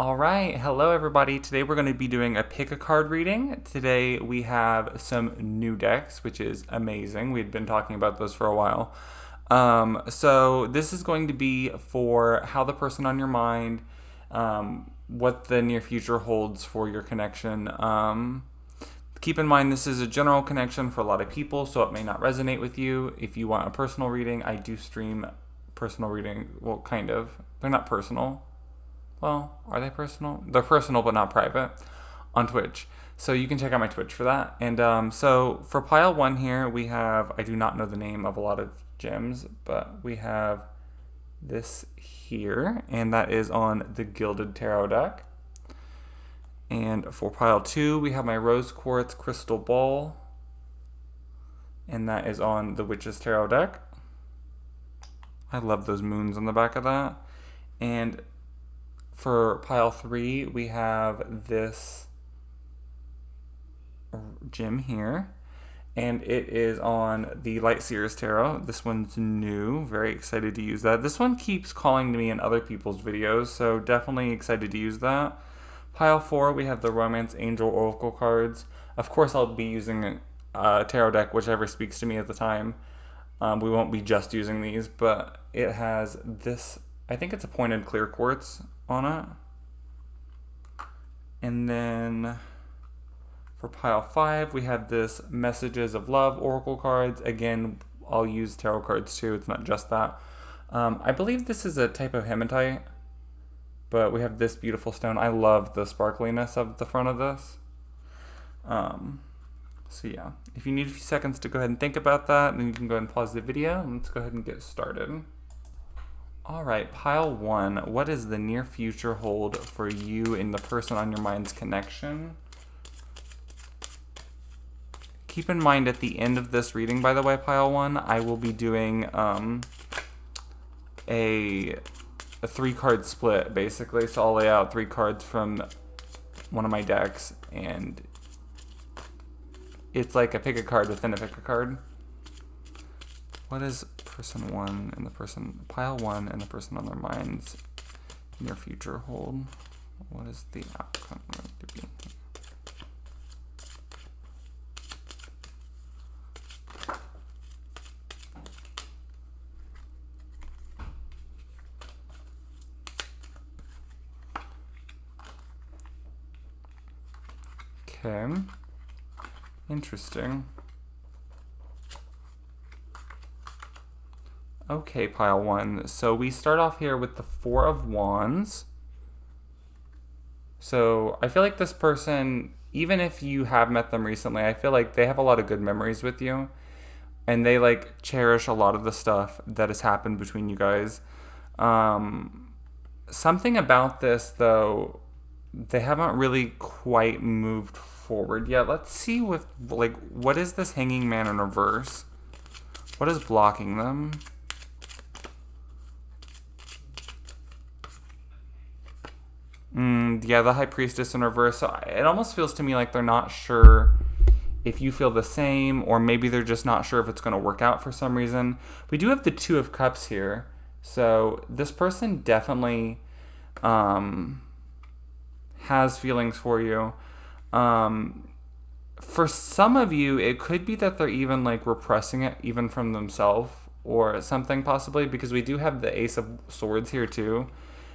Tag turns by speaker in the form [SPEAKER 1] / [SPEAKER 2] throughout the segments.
[SPEAKER 1] All right, hello everybody. Today we're going to be doing a pick a card reading. Today we have some new decks, which is amazing. We'd been talking about those for a while. So this is going to be for how the person on your mind, what the near future holds for your connection. Keep in mind this is a general connection for a lot of people, so it may not resonate with you. If you want a personal reading, I do stream personal reading. Well, kind of. They're not personal. Well, are they personal? They're personal but not private on Twitch. So you can check out my Twitch for that. And so for pile one here, we have, I do not know the name of a lot of gems, but we have this here, and that is on the Gilded Tarot deck. And for pile two, we have my Rose Quartz Crystal Ball, and that is on the Witch's Tarot deck. I love those moons on the back of that. And for pile three, we have this gem here, and it is on the Light Seers Tarot. This one's new. Very excited to use that. This one keeps calling to me in other people's videos, so definitely excited to use that. Pile four, we have the Romance Angel Oracle cards. Of course, I'll be using a tarot deck, whichever speaks to me at the time. We won't be just using these, but it has this, I think it's a pointed clear quartz on it. And then for pile five, we have this Messages of Love Oracle cards. Again, I'll use tarot cards too. It's not just that. I believe this is a type of hematite, but we have this beautiful stone. I love the sparkliness of the front of this. So yeah, if you need a few seconds to go ahead and think about that, then you can go ahead and pause the video and let's go ahead and get started. All right, pile one, what does the near future hold for you and the person on your mind's connection? Keep in mind at the end of this reading, by the way, pile one, I will be doing a 3-card split, basically. So I'll lay out 3 cards from one of my decks, and it's like a pick a card within a pick a card. What is person one and the person, pile one and the person on their minds near future hold? What is the outcome going to be? Okay, interesting. Okay, pile one. So we start off here with the 4 of Wands. So I feel like this person, even if you have met them recently, I feel like they have a lot of good memories with you. And they like cherish a lot of the stuff that has happened between you guys. Something about this, though, they haven't really quite moved forward yet. Let's see with, like, what is this Hanging Man in reverse? What is blocking them? Yeah, the High Priestess in reverse. So it almost feels to me like they're not sure if you feel the same, or maybe they're just not sure if it's going to work out for some reason. We do have the 2 of Cups here. So this person definitely has feelings for you. For some of you, it could be that they're even like repressing it even from themselves or something possibly, because we do have the Ace of Swords here too.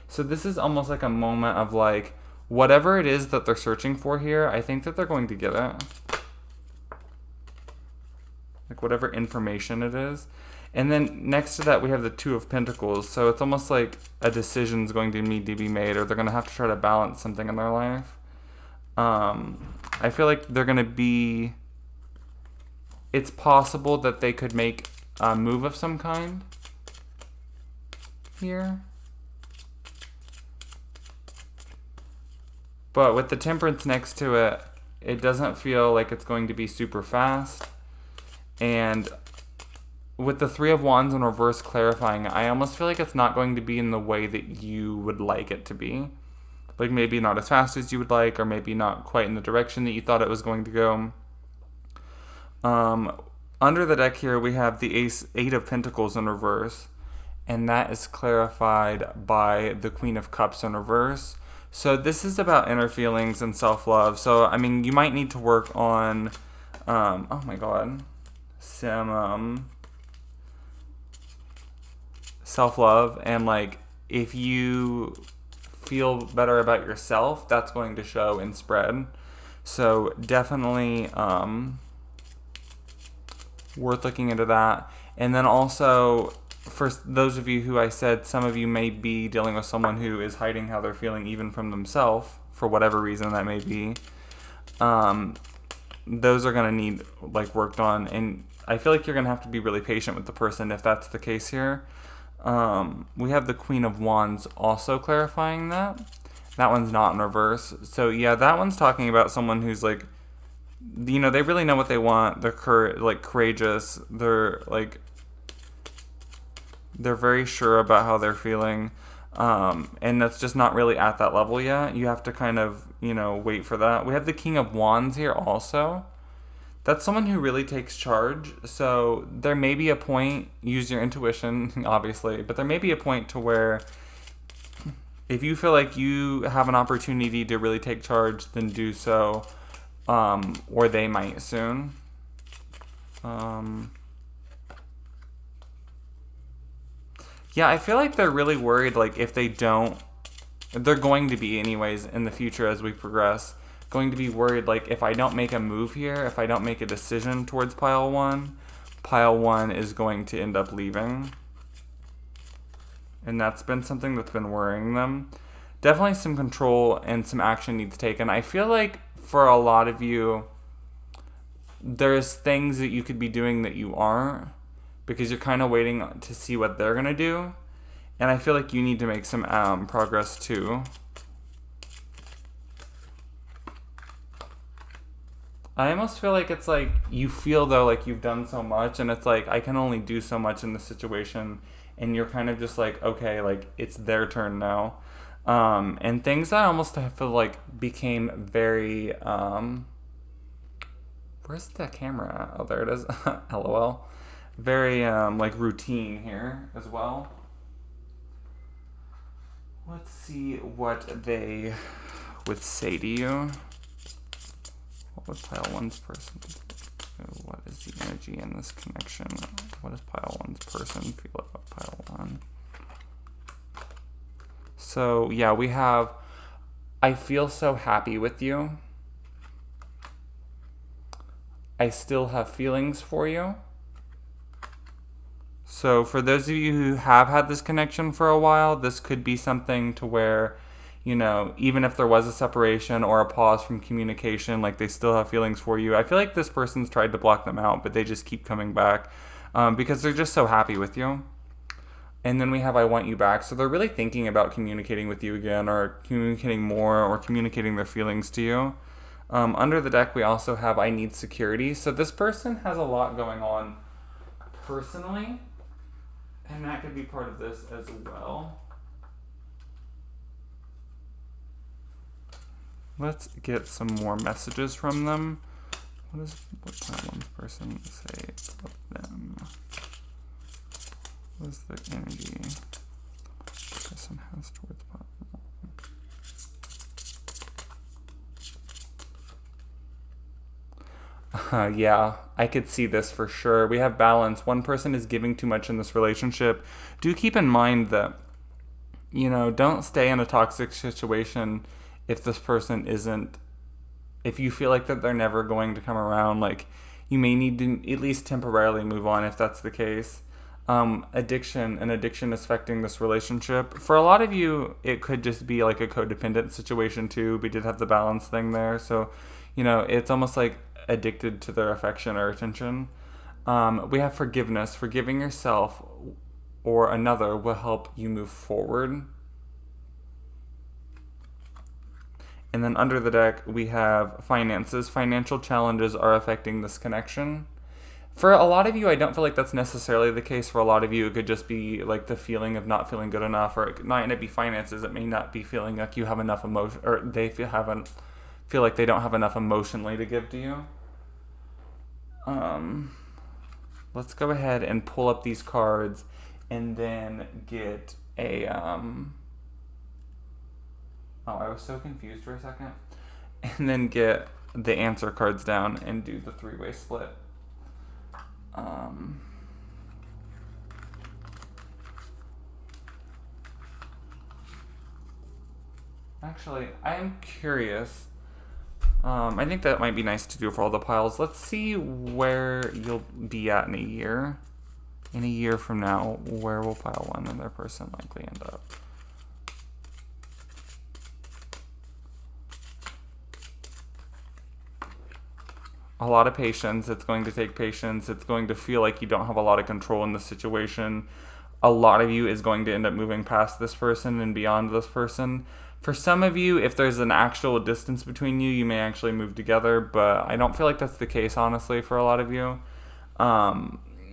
[SPEAKER 1] So this is almost like a moment of like, whatever it is that they're searching for here, I think that they're going to get it. Like whatever information it is. And then next to that, we have the 2 of Pentacles. So it's almost like a decision is going to need to be made, or they're going to have to try to balance something in their life. I feel like they're going to be... It's possible that they could make a move of some kind here. But with the Temperance next to it, it doesn't feel like it's going to be super fast. And with the 3 of Wands in reverse clarifying, I almost feel like it's not going to be in the way that you would like it to be. Like maybe not as fast as you would like, or maybe not quite in the direction that you thought it was going to go. Under the deck here, we have the 8 of Pentacles in reverse. And that is clarified by the Queen of Cups in reverse. So this is about inner feelings and self-love. So, I mean, you might need to work on, oh my God, some self-love. And like, if you feel better about yourself, that's going to show and spread. So definitely worth looking into that. And then also, for those of you who I said, some of you may be dealing with someone who is hiding how they're feeling even from themselves, for whatever reason that may be. Those are going to need like worked on. And I feel like you're going to have to be really patient with the person if that's the case here. We have the Queen of Wands also clarifying that. That one's not in reverse. So yeah, that one's talking about someone who's like, you know, they really know what they want. They're courageous. They're very sure about how they're feeling. And that's just not really at that level yet. You have to kind of, you know, wait for that. We have the King of Wands here also. That's someone who really takes charge. So there may be a point, use your intuition, obviously, but there may be a point to where if you feel like you have an opportunity to really take charge, then do so. Or they might soon. Yeah, I feel like they're really worried, like, if they don't, they're going to be anyways in the future as we progress, going to be worried, like, if I don't make a move here, if I don't make a decision towards pile one is going to end up leaving. And that's been something that's been worrying them. Definitely some control and some action needs taken. I feel like for a lot of you, there's things that you could be doing that you aren't, because you're kind of waiting to see what they're going to do. And I feel like you need to make some progress too. I almost feel like it's like you feel though like you've done so much, and it's like I can only do so much in this situation, and you're kind of just like, okay, like it's their turn now. And things that almost I feel like became very where's the camera at? Oh, there it is. LOL. Very like routine here as well. Let's see what they would say to you. What was pile one's person? What is the energy in this connection? What does pile one's person feel about pile one? So yeah, we have, I feel so happy with you. I still have feelings for you. So for those of you who have had this connection for a while, this could be something to where, you know, even if there was a separation or a pause from communication, like they still have feelings for you. I feel like this person's tried to block them out, but they just keep coming back because they're just so happy with you. And then we have I want you back. So they're really thinking about communicating with you again, or communicating more, or communicating their feelings to you. Under the deck, we also have I need security. So this person has a lot going on personally, and that could be part of this as well. Let's get some more messages from them. What can one person say about them? What is the energy this person has towards pile one? Yeah, I could see this for sure. We have balance. One person is giving too much in this relationship. Do keep in mind that, you know, don't stay in a toxic situation if this person isn't, if you feel like that they're never going to come around. Like, you may need to at least temporarily move on if that's the case. Addiction is affecting this relationship. For a lot of you, it could just be like a codependent situation too. We did have the balance thing there. So, you know, it's almost like addicted to their affection or attention. We have forgiveness. Forgiving yourself or another will help you move forward. And then under the deck, we have finances. Financial challenges are affecting this connection. For a lot of you, I don't feel like that's necessarily the case. For a lot of you, it could just be like the feeling of not feeling good enough, or it might not be finances. It may not be feeling like you have enough emotion, or they feel like they don't have enough emotionally to give to you. Let's go ahead and pull up these cards and then get a Oh, I was so confused for a second. And then get the answer cards down and do the three-way split. Actually, I am curious. I think that might be nice to do for all the piles. Let's see where you'll be at in a year. In a year from now, where will pile 1 and their person likely end up? A lot of patience. It's going to take patience. It's going to feel like you don't have a lot of control in the situation. A lot of you is going to end up moving past this person and beyond this person. For some of you, if there's an actual distance between you, you may actually move together, but I don't feel like that's the case, honestly, for a lot of you.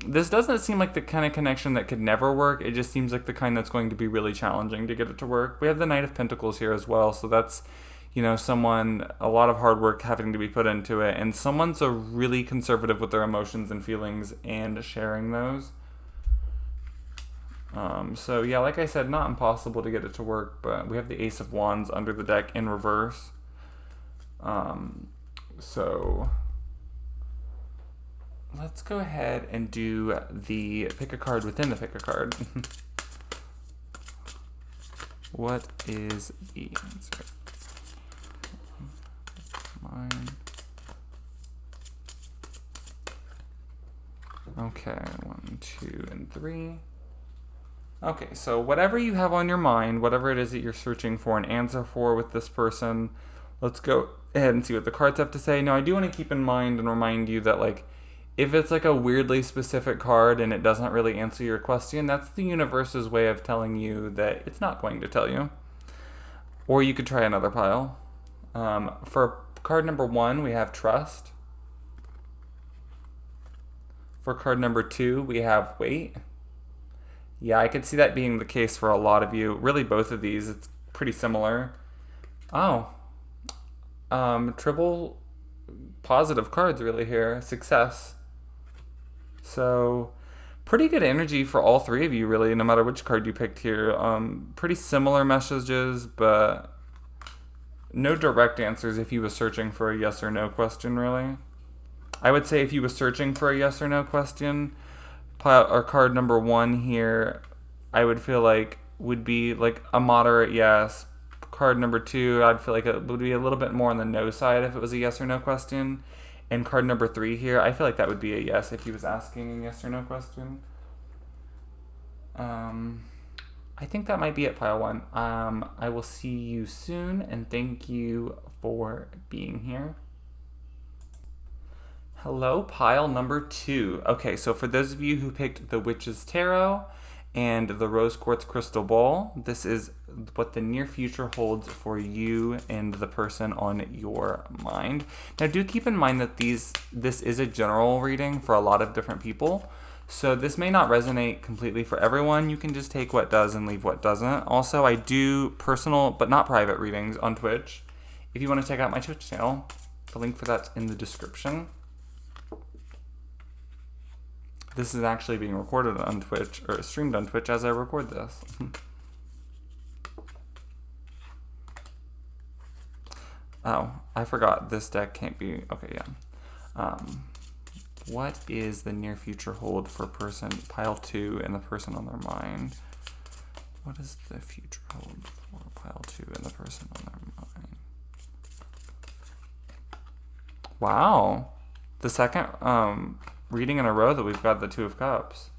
[SPEAKER 1] This doesn't seem like the kind of connection that could never work. It just seems like the kind that's going to be really challenging to get it to work. We have the Knight of Pentacles here as well, so that's, you know, someone, a lot of hard work having to be put into it, and someone's really conservative with their emotions and feelings and sharing those. So yeah, like I said, not impossible to get it to work, but we have the Ace of Wands under the deck in reverse. So let's go ahead and do the pick a card within the pick a card. What is the answer? Mine. Okay, 1, 2, and 3. Okay, so whatever you have on your mind, whatever it is that you're searching for an answer for with this person, let's go ahead and see what the cards have to say. Now, I do want to keep in mind and remind you that, like, if it's like a weirdly specific card and it doesn't really answer your question, that's the universe's way of telling you that it's not going to tell you. Or you could try another pile. For card number 1, we have trust. For card number 2, we have wait. Yeah, I could see that being the case for a lot of you. Really, both of these, it's pretty similar. Oh. Triple positive cards really here. Success. So, pretty good energy for all three of you, really, no matter which card you picked here. Pretty similar messages, but no direct answers if you were searching for a yes or no question, really. I would say if you were searching for a yes or no question, or card number 1 here, I would feel like would be like a moderate yes. Card number 2, I'd feel like it would be a little bit more on the no side if it was a yes or no question. And card number 3 here, I feel like that would be a yes if he was asking a yes or no question. I think that might be it, pile 1. I will see you soon, and thank you for being here. Hello, pile number 2. Okay, so for those of you who picked the Witch's Tarot and the Rose Quartz Crystal Ball, this is what the near future holds for you and the person on your mind. Now, do keep in mind that this is a general reading for a lot of different people, so this may not resonate completely for everyone. You can just take what does and leave what doesn't. Also, I do personal but not private readings on Twitch. If you want to check out my Twitch channel, the link for that's in the description. This is actually being recorded on Twitch, or streamed on Twitch as I record this. Oh, I forgot this deck can't be, okay, yeah. What is the near future hold for person, pile 2 and the person on their mind? What is the future hold for pile 2 and the person on their mind? Wow. The second, reading in a row that we've got the Two of Cups.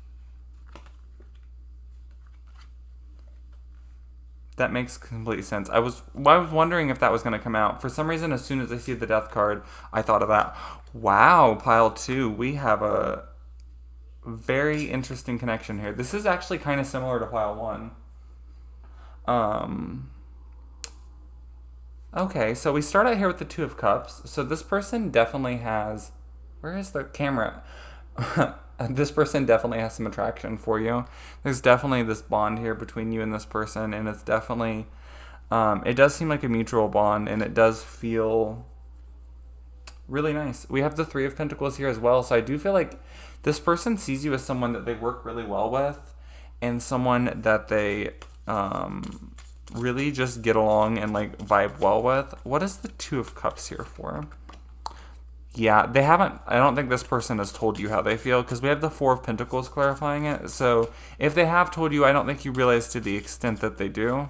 [SPEAKER 1] That makes complete sense. I was wondering if that was going to come out. For some reason, as soon as I see the Death card, I thought of that. Wow, pile 2. We have a very interesting connection here. This is actually kind of similar to pile 1. Okay, so we start out here with the Two of Cups. So this person definitely has... Where is the camera? This person definitely has some attraction for you. There's definitely this bond here between you and this person, and it's definitely, it does seem like a mutual bond, and it does feel really nice. We have the Three of Pentacles here as well, so I do feel like this person sees you as someone that they work really well with, and someone that they really just get along and like vibe well with. What is the Two of Cups here for? Yeah, they haven't. I don't think this person has told you how they feel because we have the Four of Pentacles clarifying it. So if they have told you, I don't think you realize to the extent that they do.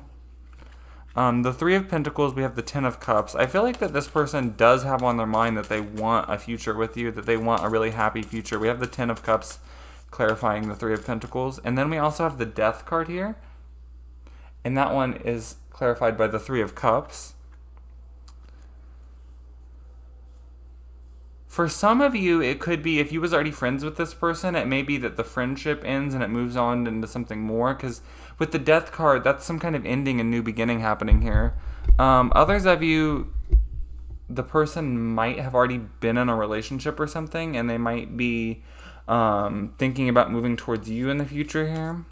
[SPEAKER 1] The Three of Pentacles, we have the Ten of Cups. I feel like that this person does have on their mind that they want a future with you, that they want a really happy future. We have the Ten of Cups clarifying the Three of Pentacles. And then we also have the Death card here. And that one is clarified by the Three of Cups. For some of you, it could be, if you was already friends with this person, it may be that the friendship ends and it moves on into something more. Because with the Death card, that's some kind of ending and new beginning happening here. Others of you, the person might have already been in a relationship or something, and they might be thinking about moving towards you in the future here.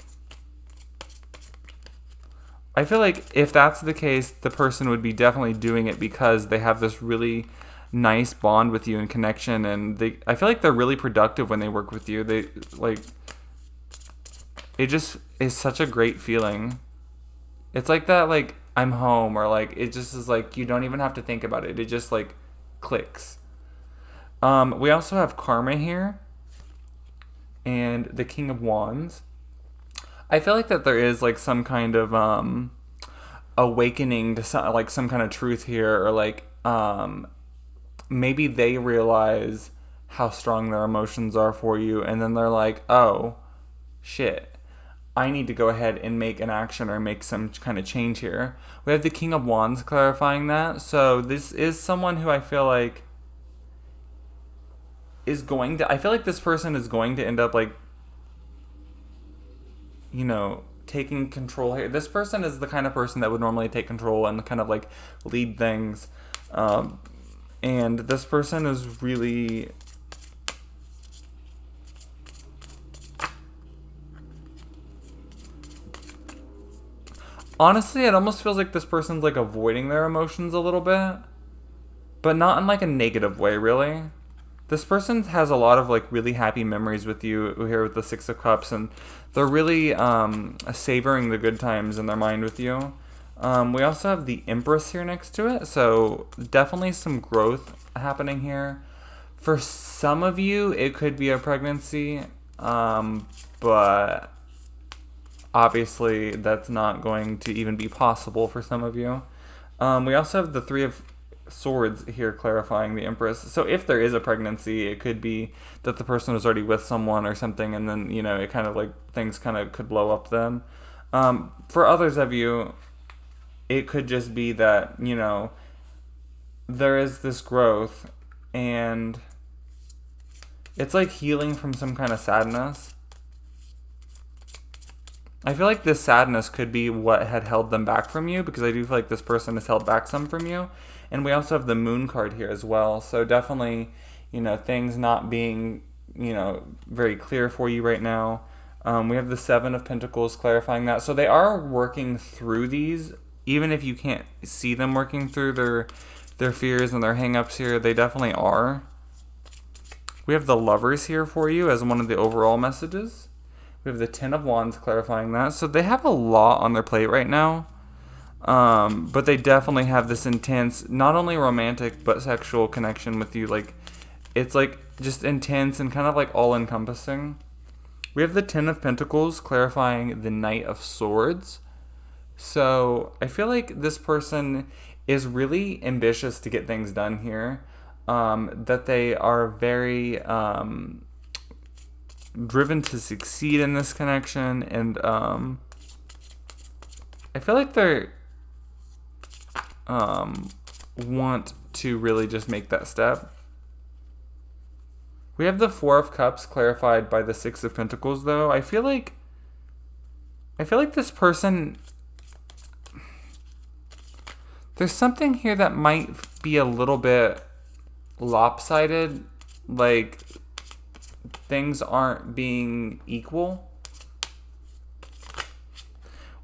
[SPEAKER 1] I feel like if that's the case, the person would be definitely doing it because they have this really nice bond with you and connection, and I feel like they're really productive when they work with you. They like, it just is such a great feeling. It's like that, like, I'm home, or like it just is like you don't even have to think about it. It just like clicks. We also have Karma here and the King of Wands. I feel like that there is like some kind of awakening to some kind of truth here, or like maybe they realize how strong their emotions are for you, and then they're like, oh, shit, I need to go ahead and make an action or make some kind of change here. We have the King of Wands clarifying that. So this is someone who I feel like is going to, I feel like this person is going to end up like, you know, taking control here. This person is the kind of person that would normally take control and kind of like lead things. And this person is really, honestly, it almost feels like this person's like avoiding their emotions a little bit, but not in like a negative way, really. This person has a lot of like really happy memories with you here with the Six of Cups, and they're really savoring the good times in their mind with you. We also have the Empress here next to it, so definitely some growth happening here. For some of you, it could be a pregnancy, but obviously that's not going to even be possible for some of you. We also have the Three of Swords here clarifying the Empress. So if there is a pregnancy, it could be that the person was already with someone or something, and then, you know, it kind of like things kind of could blow up then. For others of you, it could just be that, you know, there is this growth and it's like healing from some kind of sadness. I feel like this sadness could be what had held them back from you, because I do feel like this person has held back some from you. And we also have the Moon card here as well. So definitely, you know, things not being, you know, very clear for you right now. We have the Seven of Pentacles clarifying that. So they are working through these. Even if you can't see them working through their fears and their hang-ups here, they definitely are. We have the Lovers here for you as one of the overall messages. We have the Ten of Wands clarifying that. So they have a lot on their plate right now. But they definitely have this intense, not only romantic, but sexual connection with you. Like, it's like just intense and kind of like all-encompassing. We have the Ten of Pentacles clarifying the Knight of Swords. So I feel like this person is really ambitious to get things done here. That they are very driven to succeed in this connection, and I feel like they're want to really just make that step. We have the Four of Cups clarified by the Six of Pentacles, though. I feel like this person, there's something here that might be a little bit lopsided, like things aren't being equal.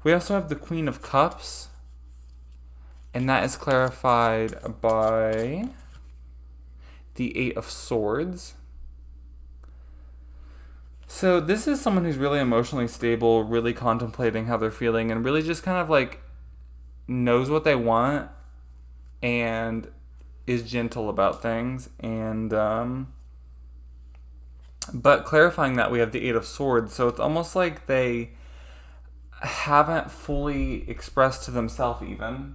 [SPEAKER 1] We also have the Queen of Cups, and that is clarified by the Eight of Swords. So this is someone who's really emotionally stable, really contemplating how they're feeling, and really just kind of like knows what they want and is gentle about things. And but clarifying that, we have the Eight of Swords, so it's almost like they haven't fully expressed to themselves even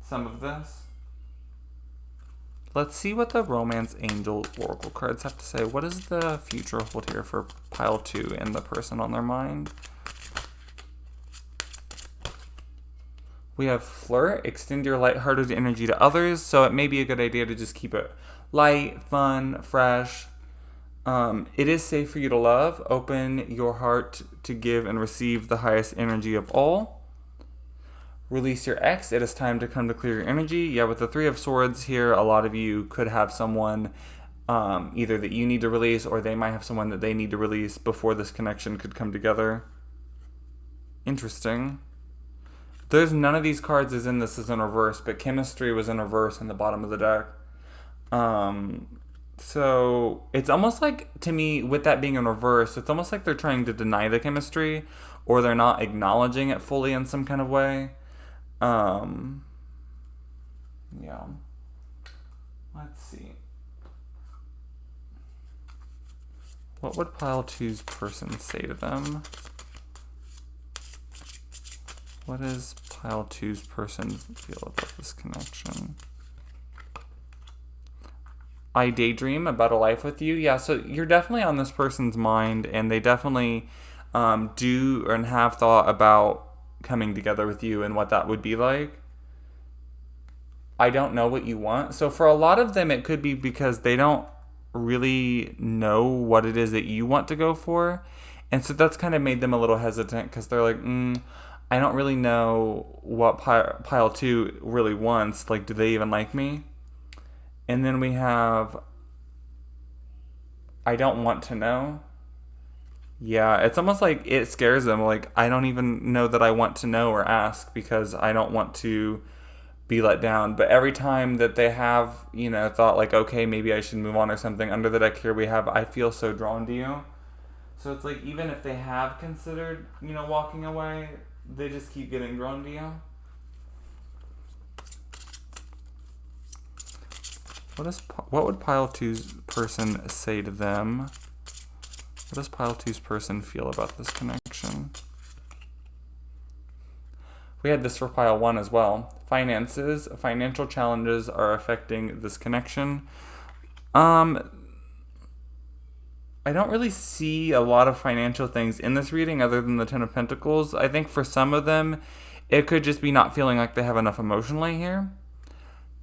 [SPEAKER 1] some of this. Let's see what the Romance Angel Oracle cards have to say. What does the future hold here for pile 2 and the person on their mind? We have Flirt, extend your lighthearted energy to others, so it may be a good idea to just keep it light, fun, fresh. It is safe for you to love. Open your heart to give and receive the highest energy of all. Release your ex. It is time to come to clear your energy. Yeah, with the Three of Swords here, a lot of you could have someone either that you need to release, or they might have someone that they need to release before this connection could come together. Interesting. There's none of these cards is in this is in reverse, but Chemistry was in reverse in the bottom of the deck. So it's almost like, to me, with that being in reverse, it's almost like they're trying to deny the chemistry, or they're not acknowledging it fully in some kind of way. Yeah. Let's see. What would pile 2's person say to them? What does pile 2's person feel about this connection? I daydream about a life with you. Yeah, so you're definitely on this person's mind, and they definitely do and have thought about coming together with you and what that would be like. I don't know what you want. So for a lot of them, it could be because they don't really know what it is that you want to go for. And so that's kind of made them a little hesitant, because they're like, I don't really know what pile 2 really wants. Like, do they even like me? And then we have, I don't want to know. Yeah, it's almost like it scares them. Like, I don't even know that I want to know or ask, because I don't want to be let down. But every time that they have, thought like, okay, maybe I should move on or something, under the deck here we have, I feel so drawn to you. So it's like, even if they have considered, walking away, they just keep getting drawn to you. What would pile 2's person say to them? What does pile 2's person feel about this connection? We had this for pile 1 as well. Finances. Financial challenges are affecting this connection. I don't really see a lot of financial things in this reading other than the Ten of Pentacles. I think for some of them, it could just be not feeling like they have enough emotionally here.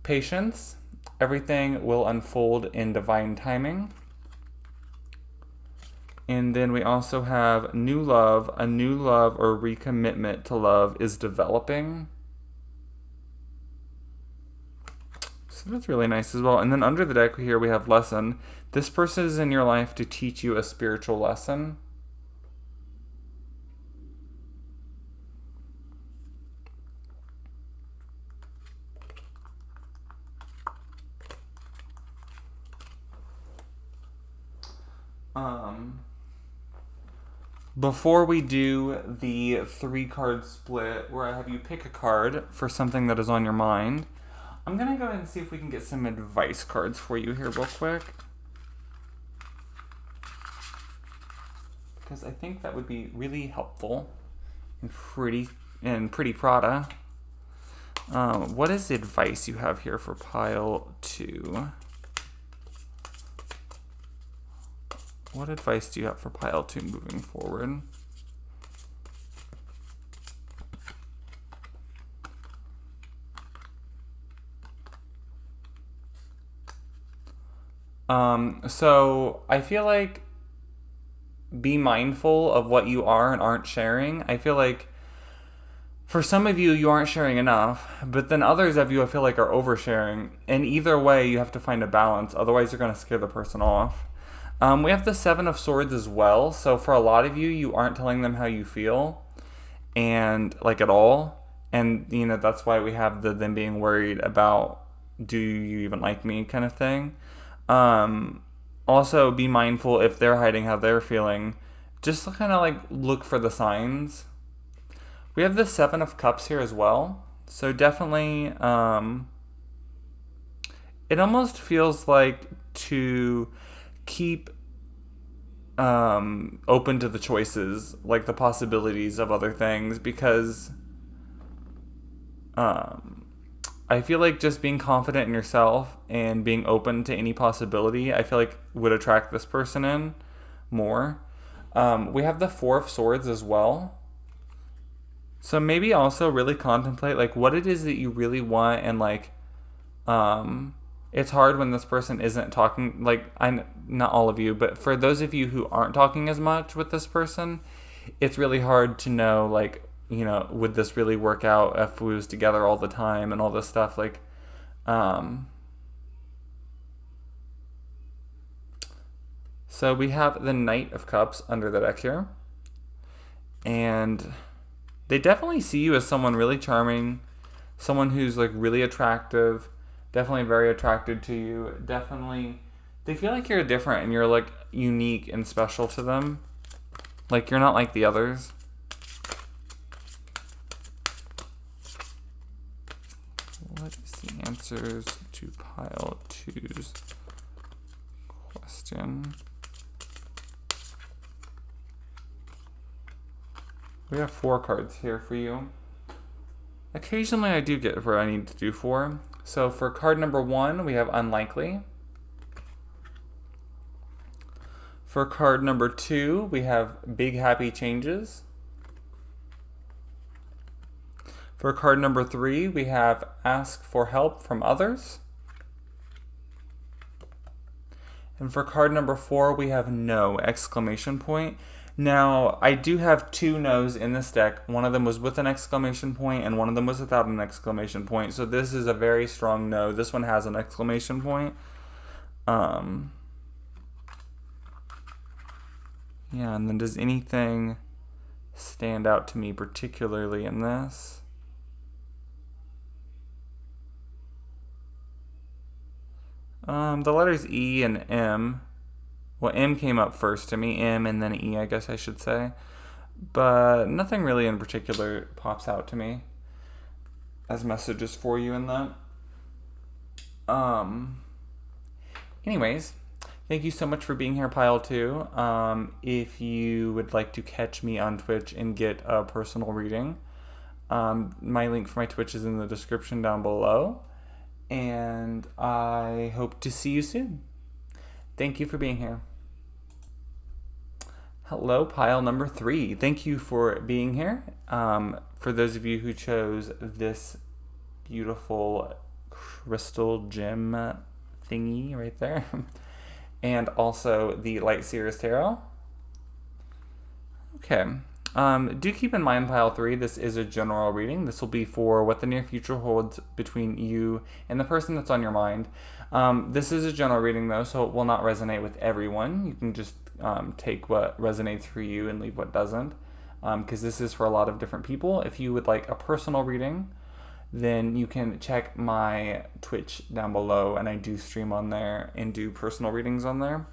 [SPEAKER 1] Patience. Everything will unfold in divine timing. And then we also have new love. A new love or recommitment to love is developing. So that's really nice as well. And then under the deck here we have lesson. This person is in your life to teach you a spiritual lesson. Before we do the 3-card split, where I have you pick a card for something that is on your mind, I'm going to go ahead and see if we can get some advice cards for you here real quick. Because I think that would be really helpful and pretty Prada. What is the advice you have here for pile 2? What advice do you have for pile 2 moving forward? So I feel like be mindful of what you are and aren't sharing. I feel like for some of you, you aren't sharing enough, but then others of you I feel like are oversharing. And either way, you have to find a balance. Otherwise, you're going to scare the person off. We have the Seven of Swords as well. So for a lot of you, you aren't telling them how you feel, and like at all. And that's why we have them being worried about, do you even like me kind of thing. Also be mindful if they're hiding how they're feeling. Just kind of like look for the signs. We have the Seven of Cups here as well. So definitely, it almost feels like to keep open to the choices, like the possibilities of other things, because um, I feel like just being confident in yourself and being open to any possibility, I feel like would attract this person in more. We have the Four of Swords as well. So maybe also really contemplate like what it is that you really want, and like it's hard when this person isn't talking, like I not all of you, but for those of you who aren't talking as much with this person, it's really hard to know, like, would this really work out if we was together all the time and all this stuff, like so we have the Knight of Cups under the deck here, and they definitely see you as someone really charming, someone who's like really attractive, definitely very attracted to you. Definitely, they feel like you're different and you're like unique and special to them. Like you're not like the others. What is the answers to pile two's question? We have 4 cards here for you. Occasionally I do get where I need to do 4. So for card number 1, we have unlikely. For card number 2, we have big happy changes. For card number 3, we have ask for help from others. And for card number 4, we have no, exclamation point. Now, I do have 2 no's in this deck. One of them was with an exclamation point, and one of them was without an exclamation point. So this is a very strong no. This one has an exclamation point. Yeah, and then does anything stand out to me particularly in this? The letters E and M. Well, M came up first to me, M and then E, I guess I should say. But nothing really in particular pops out to me as messages for you in that. Anyways, thank you so much for being here, Pile 2. If you would like to catch me on Twitch and get a personal reading, my link for my Twitch is in the description down below. And I hope to see you soon. Thank you for being here. Hello, pile number 3. Thank you for being here. For those of you who chose this beautiful crystal gem thingy right there, and also the Light Seers Tarot. Okay. Do keep in mind, pile 3, this is a general reading. This will be for what the near future holds between you and the person that's on your mind. This is a general reading, though, so it will not resonate with everyone. You can just take what resonates for you and leave what doesn't, because this is for a lot of different people. If you would like a personal reading, then you can check my Twitch down below, and I do stream on there and do personal readings on there.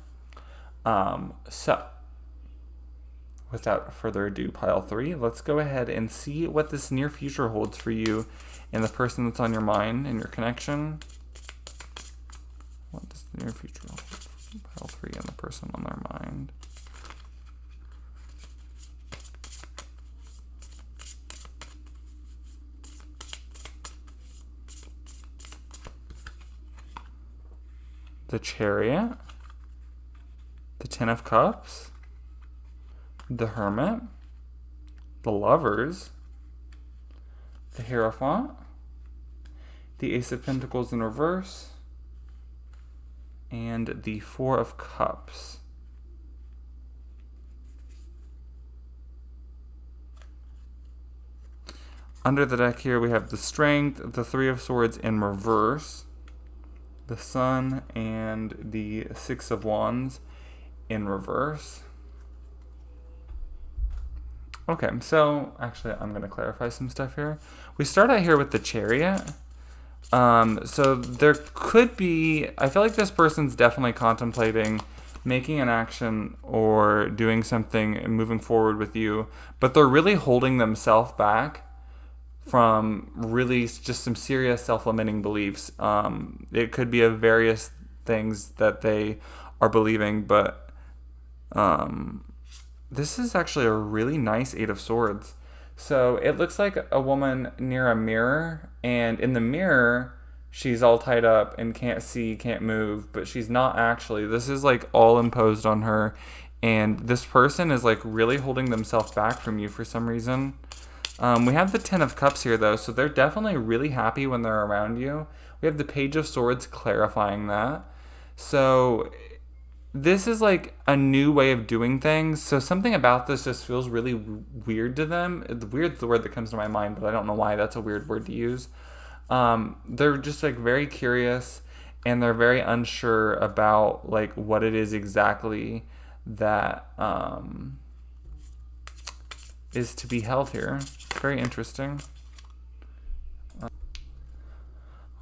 [SPEAKER 1] So without further ado, pile 3, let's go ahead and see what this near future holds for you and the person that's on your mind and your connection. What does the near future hold? Pile 3 and the person on their mind. The Chariot, the Ten of Cups, the Hermit, the Lovers, the Hierophant, the Ace of Pentacles in reverse, and the Four of Cups. Under the deck here we have the Strength, the Three of Swords in reverse, the Sun, and the Six of Wands in reverse. Okay, so actually I'm going to clarify some stuff here. We start out here with the Chariot. So there could be, I feel like this person's definitely contemplating making an action or doing something and moving forward with you, but they're really holding themselves back from really just some serious self-limiting beliefs. It could be of various things that they are believing, but this is actually a really nice Eight of Swords. So it looks like a woman near a mirror, and in the mirror, she's all tied up and can't see, can't move, but she's not actually. This is like all imposed on her, and this person is like really holding themselves back from you for some reason. We have the Ten of Cups here, though, so they're definitely really happy when they're around you. We have the Page of Swords clarifying that. So this is like a new way of doing things. So something about this just feels really weird to them. Weird's the word that comes to my mind, but I don't know why that's a weird word to use. They're just like very curious, and they're very unsure about like what it is exactly that is to be held here. Very interesting.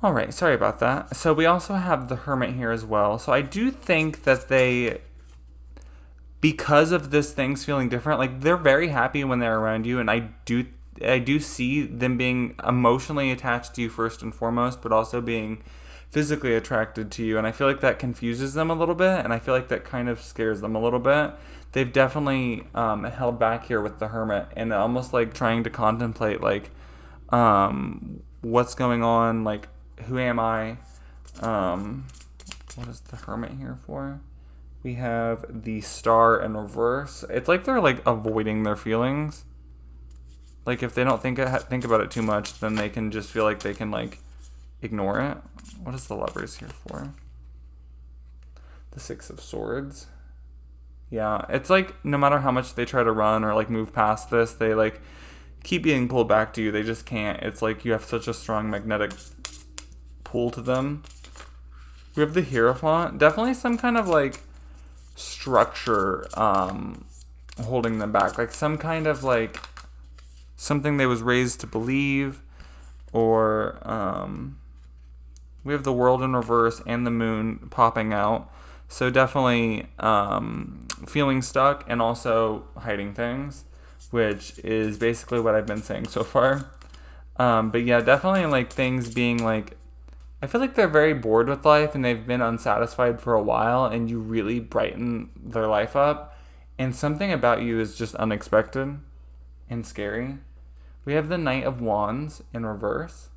[SPEAKER 1] All right, sorry about that. So we also have the Hermit here as well. So I do think that they, because of this things feeling different, like they're very happy when they're around you, and I do see them being emotionally attached to you first and foremost, but also being physically attracted to you. And I feel like that confuses them a little bit, and I feel like that kind of scares them a little bit. They've definitely held back here with the Hermit, and almost like trying to contemplate like what's going on, like who am I? What is the Hermit here for? We have the Star in reverse. It's like they're like avoiding their feelings. Like if they don't think about it too much, then they can just feel like they can like ignore it. What is the Lovers here for? The Six of Swords. Yeah, it's like no matter how much they try to run or like move past this, they like keep being pulled back to you. They just can't. It's like you have such a strong magnetic pull to them. We have the Hierophant. Definitely some kind of like structure holding them back. Like some kind of like something they was raised to believe, or we have the World in reverse and the Moon popping out. So definitely feeling stuck and also hiding things, which is basically what I've been saying so far. But yeah, definitely like things being like, I feel like they're very bored with life and they've been unsatisfied for a while, and you really brighten their life up. And something about you is just unexpected and scary. We have the Knight of Wands in reverse.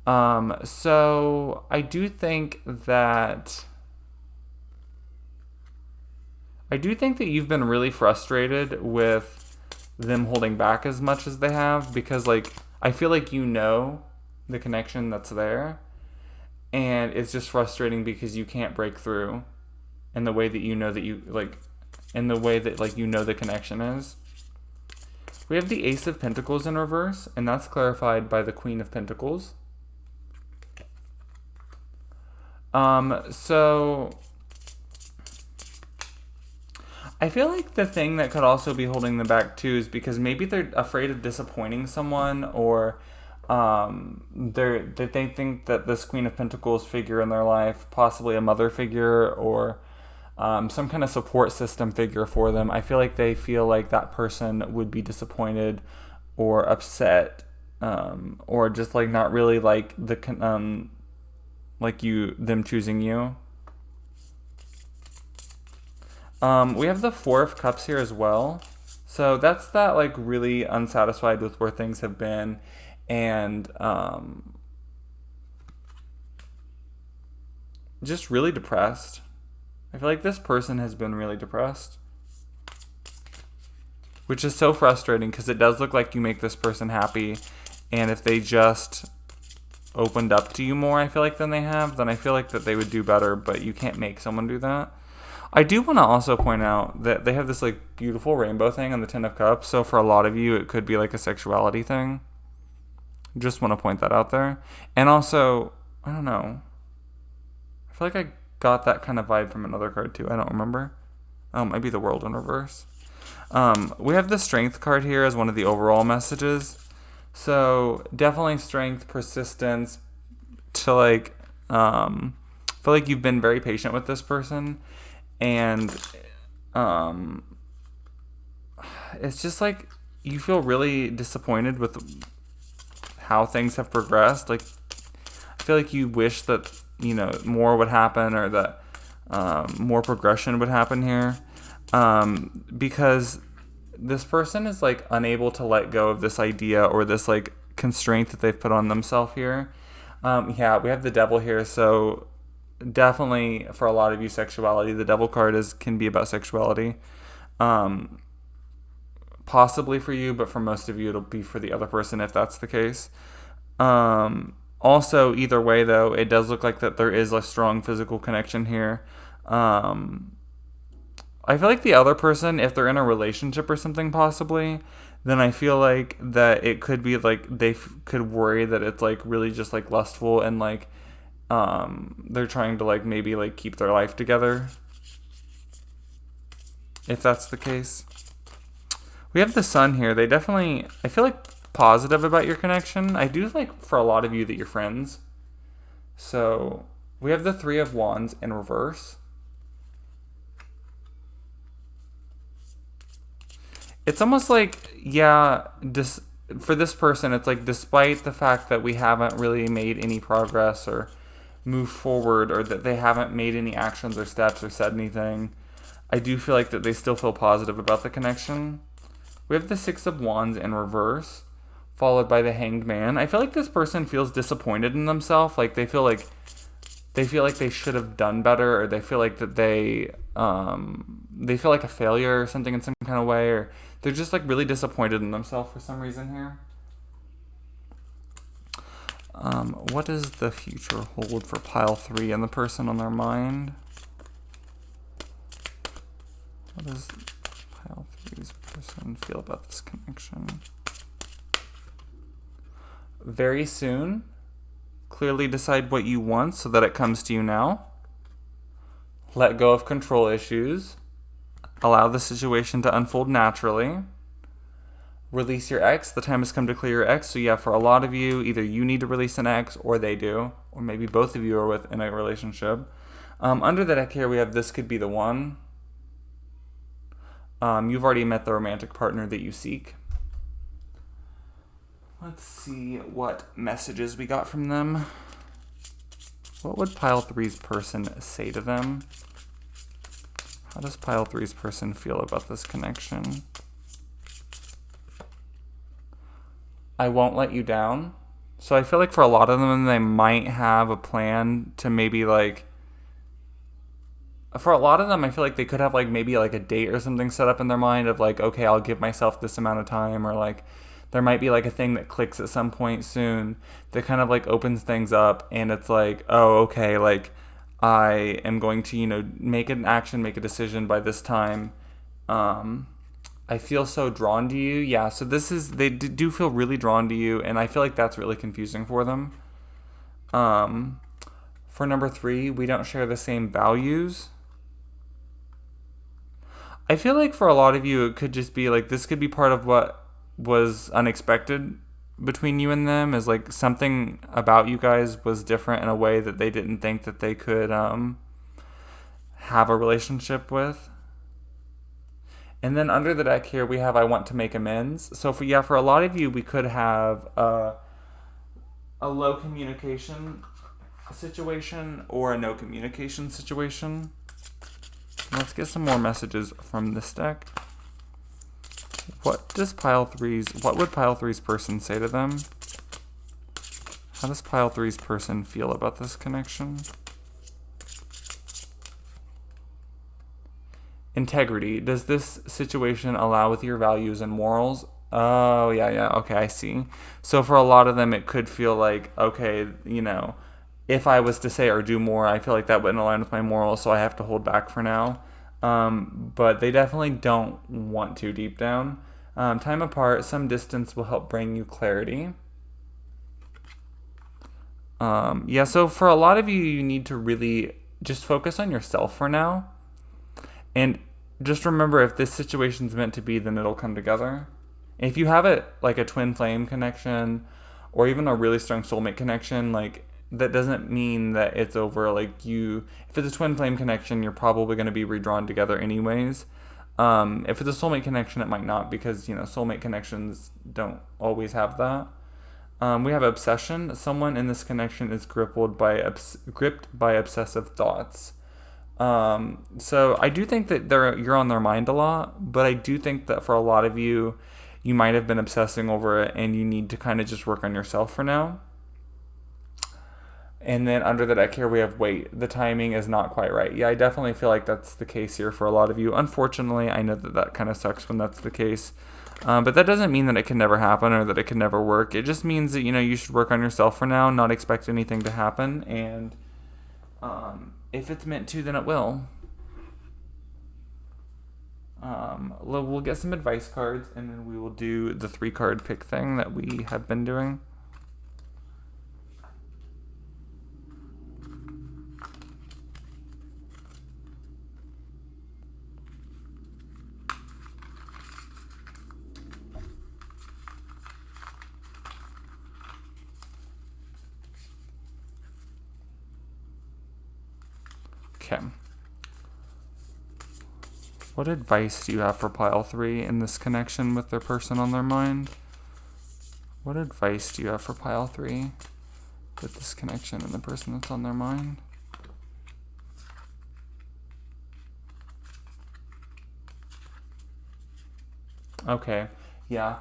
[SPEAKER 1] So I do think that you've been really frustrated with them holding back as much as they have, because like I feel like you know the connection that's there, and it's just frustrating because you can't break through in the way that you know that you like, in the way that like you know the connection is. We have the Ace of Pentacles in reverse, and that's clarified by the Queen of Pentacles. So I feel like the thing that could also be holding them back too is because maybe they're afraid of disappointing someone, or they think that this Queen of Pentacles figure in their life, possibly a mother figure or some kind of support system figure for them. I feel like they feel like that person would be disappointed or upset, or just like not really like the like them choosing you. We have the Four of Cups here as well. So that's that like really unsatisfied with where things have been, and just really depressed. I feel like this person has been really depressed, which is so frustrating because it does look like you make this person happy, and if they just opened up to you more, I feel like, than they have, then I feel like that they would do better, but you can't make someone do that. I do want to also point out that they have this like beautiful rainbow thing on the Ten of Cups, so for a lot of you it could be like a sexuality thing. Just want to point that out there. And also, I don't know, I feel like I got that kind of vibe from another card too. I don't remember. Oh, might be the World in reverse. We have the Strength card here as one of the overall messages. So definitely strength, persistence, to like feel like you've been very patient with this person, and it's just like you feel really disappointed with how things have progressed. Like, I feel like you wish that, more would happen, or that more progression would happen here. Because this person is like unable to let go of this idea or this like constraint that they've put on themselves here. Yeah, we have the devil here, so definitely for a lot of you, sexuality. The devil card can be about sexuality. Possibly for you, but for most of you, it'll be for the other person if that's the case. Also, either way, though, it does look like that there is a strong physical connection here. I feel like the other person, if they're in a relationship or something possibly, then I feel like that it could be like they could worry that it's like really just like lustful, and like they're trying to like maybe like keep their life together, if that's the case. We have the sun here. They definitely, I feel like, positive about your connection. I do like for a lot of you that you're friends. So we have the Three of Wands in reverse. It's almost like, yeah, for this person, it's like despite the fact that we haven't really made any progress or moved forward, or that they haven't made any actions or steps or said anything, I do feel like that they still feel positive about the connection. We have the Six of Wands in reverse, followed by the Hanged Man. I feel like this person feels disappointed in themselves. Like they feel like they should have done better, or they feel like that they feel like a failure or something in some kind of way, or they're just like really disappointed in themselves for some reason here. What does the future hold for pile 3 and the person on their mind? What does pile 3's person feel about this connection? Very soon, clearly decide what you want so that it comes to you now. Let go of control issues. Allow the situation to unfold naturally. Release your ex. The time has come to clear your ex. So yeah, for a lot of you, either you need to release an ex or they do, or maybe both of you are in a relationship. Under the deck here, we have this could be the one. You've already met the romantic partner that you seek. Let's see what messages we got from them. What would pile 3's person say to them? How does pile 3's person feel about this connection? I won't let you down. So I feel like for a lot of them, they might have a plan to maybe like... For a lot of them, I feel like they could have like maybe like a date or something set up in their mind of like, okay, I'll give myself this amount of time, or like there might be like a thing that clicks at some point soon that kind of like opens things up, and it's like, oh, okay, like I am going to, make an action, make a decision by this time. I feel so drawn to you. Yeah, so they do feel really drawn to you, and I feel like that's really confusing for them. For number 3, we don't share the same values. I feel like for a lot of you, it could just be like, this could be part of what was unexpected between you and them, is like something about you guys was different in a way that they didn't think that they could have a relationship with. And then under the deck here, we have I want to make amends. So for a lot of you, we could have a low communication situation or a no communication situation. Let's get some more messages from this deck. What would pile 3's person say to them? How does pile 3's person feel about this connection? Integrity. Does this situation align with your values and morals? Oh, yeah. Okay, I see. So for a lot of them, it could feel like, okay, if I was to say or do more, I feel like that wouldn't align with my morals, so I have to hold back for now. But they definitely don't want to deep down. Time apart, some distance will help bring you clarity. So for a lot of you, you need to really just focus on yourself for now. And just remember, if this situation's meant to be, then it'll come together. If you have it like a twin flame connection, or even a really strong soulmate connection, like that doesn't mean that it's over. Like if it's a twin flame connection, you're probably going to be redrawn together anyways. If it's a soulmate connection, it might not, because, you know, soulmate connections don't always have that. We have obsession. Someone in this connection is gripped by obsessive thoughts. So I do think that you're on their mind a lot, but I do think that for a lot of you, you might have been obsessing over it, and you need to kind of just work on yourself for now. And then under the deck here, we have wait. The timing is not quite right. Yeah, I definitely feel like that's the case here for a lot of you. Unfortunately, I know that kind of sucks when that's the case. But that doesn't mean that it can never happen or that it can never work. It just means that, you know, you should work on yourself for now, not expect anything to happen. And if it's meant to, then it will. We'll get some advice cards, and then we will do the 3-card pick thing that we have been doing. Okay. What advice do you have for pile 3 in this connection with their person on their mind? What advice do you have for pile 3 with this connection and the person that's on their mind? Okay, yeah.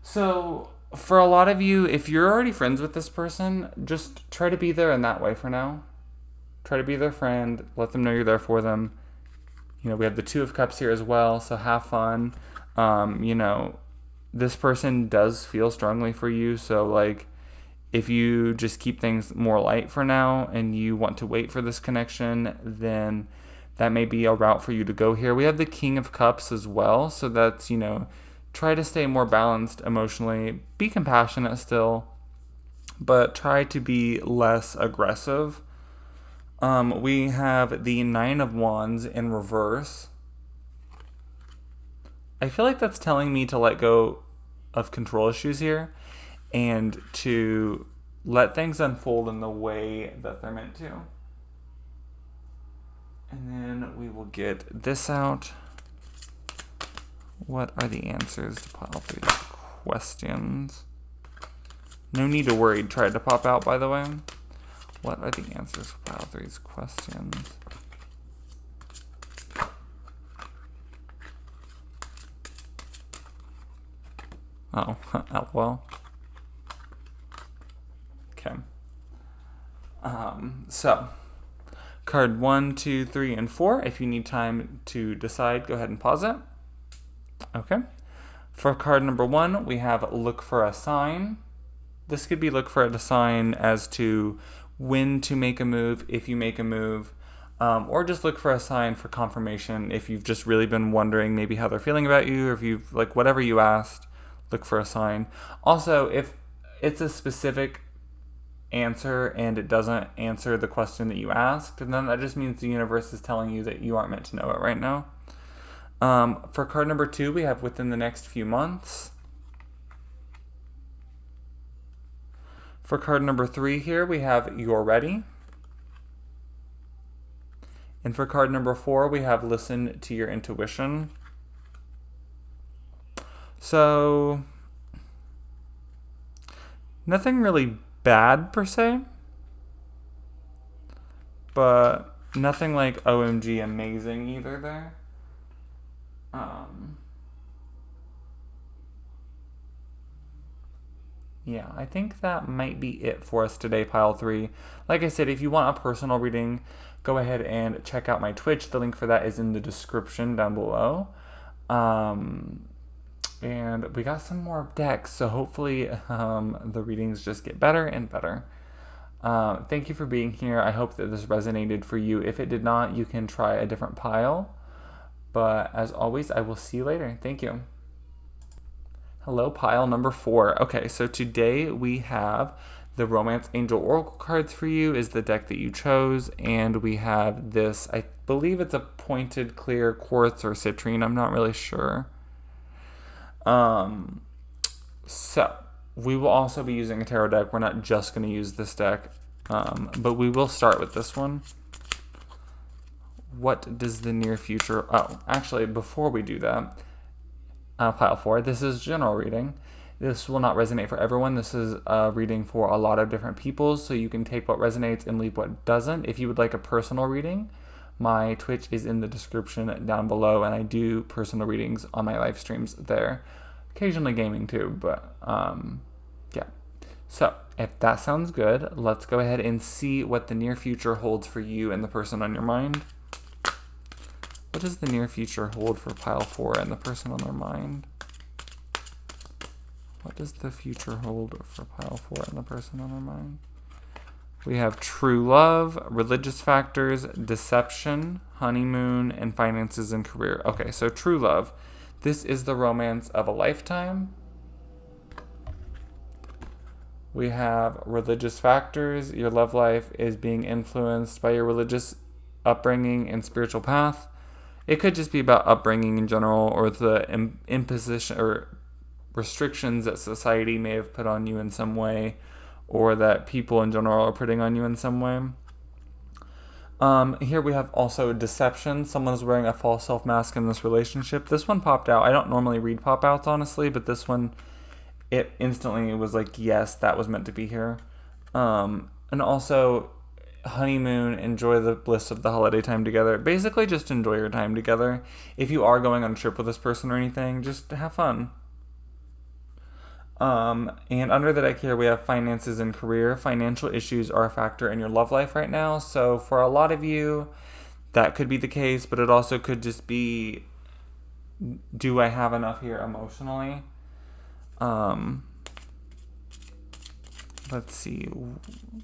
[SPEAKER 1] So for a lot of you, if you're already friends with this person, just try to be there in that way for now. Try to be their friend. Let them know you're there for them. You know, we have the 2 of Cups here as well, so have fun. You know, this person does feel strongly for you, so, like, if you just keep things more light for now and you want to wait for this connection, then that may be a route for you to go here. We have the King of Cups as well, so that's, you know, try to stay more balanced emotionally. Be compassionate still, but try to be less aggressive. We have the 9 of Wands in reverse. I feel like that's telling me to let go of control issues here and to let things unfold in the way that they're meant to. And then we will get this out. What are the answers to pile 3's questions? No need to worry tried to pop out, by the way. What are the answers for pile 3's questions? Oh, lol. Okay. So, card 1, 2, 3, and 4. If you need time to decide, go ahead and pause it. Okay. For card number 1, we have look for a sign. This could be look for a sign as to when to make a move, if you make a move, or just look for a sign for confirmation if you've just really been wondering maybe how they're feeling about you, or if you've, like, whatever you asked, look for a sign. Also, if it's a specific answer and it doesn't answer the question that you asked, then that just means the universe is telling you that you aren't meant to know it right now. For card number 2, we have within the next few months. For card number 3 here, we have you're ready. And for card number 4, we have listen to your intuition. So, nothing really bad per se, but nothing like OMG amazing either there. Yeah, I think that might be it for us today, pile 3. Like I said, if you want a personal reading, go ahead and check out my Twitch. The link for that is in the description down below. And we got some more decks, so hopefully the readings just get better and better. Thank you for being here. I hope that this resonated for you. If it did not, you can try a different pile. But as always, I will see you later. Thank you. Hello, pile number 4. Okay, so today we have the Romance Angel Oracle cards for you is the deck that you chose, and we have this, I believe it's a pointed clear quartz or citrine, I'm not really sure. So we will also be using a tarot deck. We're not just going to use this deck, but we will start with this one. what does the near future... Oh, actually, before we do that, pile 4, this is general reading. This will not resonate for everyone. This is a reading for a lot of different people, so you can take what resonates and leave what doesn't. If you would like a personal reading, my Twitch is in the description down below, and I do personal readings on my live streams there. Occasionally gaming too, but yeah. So if that sounds good, let's go ahead and see what the near future holds for you and the person on your mind. What does the near future hold for pile 4 and the person on their mind? What does the future hold for pile 4 and the person on their mind? We have true love, religious factors, deception, honeymoon, and finances and career. Okay, so true love. This is the romance of a lifetime. We have religious factors. Your love life is being influenced by your religious upbringing and spiritual path. It could just be about upbringing in general, or the imposition or restrictions that society may have put on you in some way, or that people in general are putting on you in some way. Here we have also deception. Someone is wearing a false self mask in this relationship. This one popped out. I don't normally read pop outs, honestly, but this one, it instantly was like, yes, that was meant to be here. And also honeymoon, enjoy the bliss of the holiday time together. Basically just enjoy your time together. If you are going on a trip with this person or anything, just have fun. And under the deck here, we have finances and career. Financial issues are a factor in your love life right now. So for a lot of you, that could be the case, but it also could just be, do I have enough here emotionally? Let's see.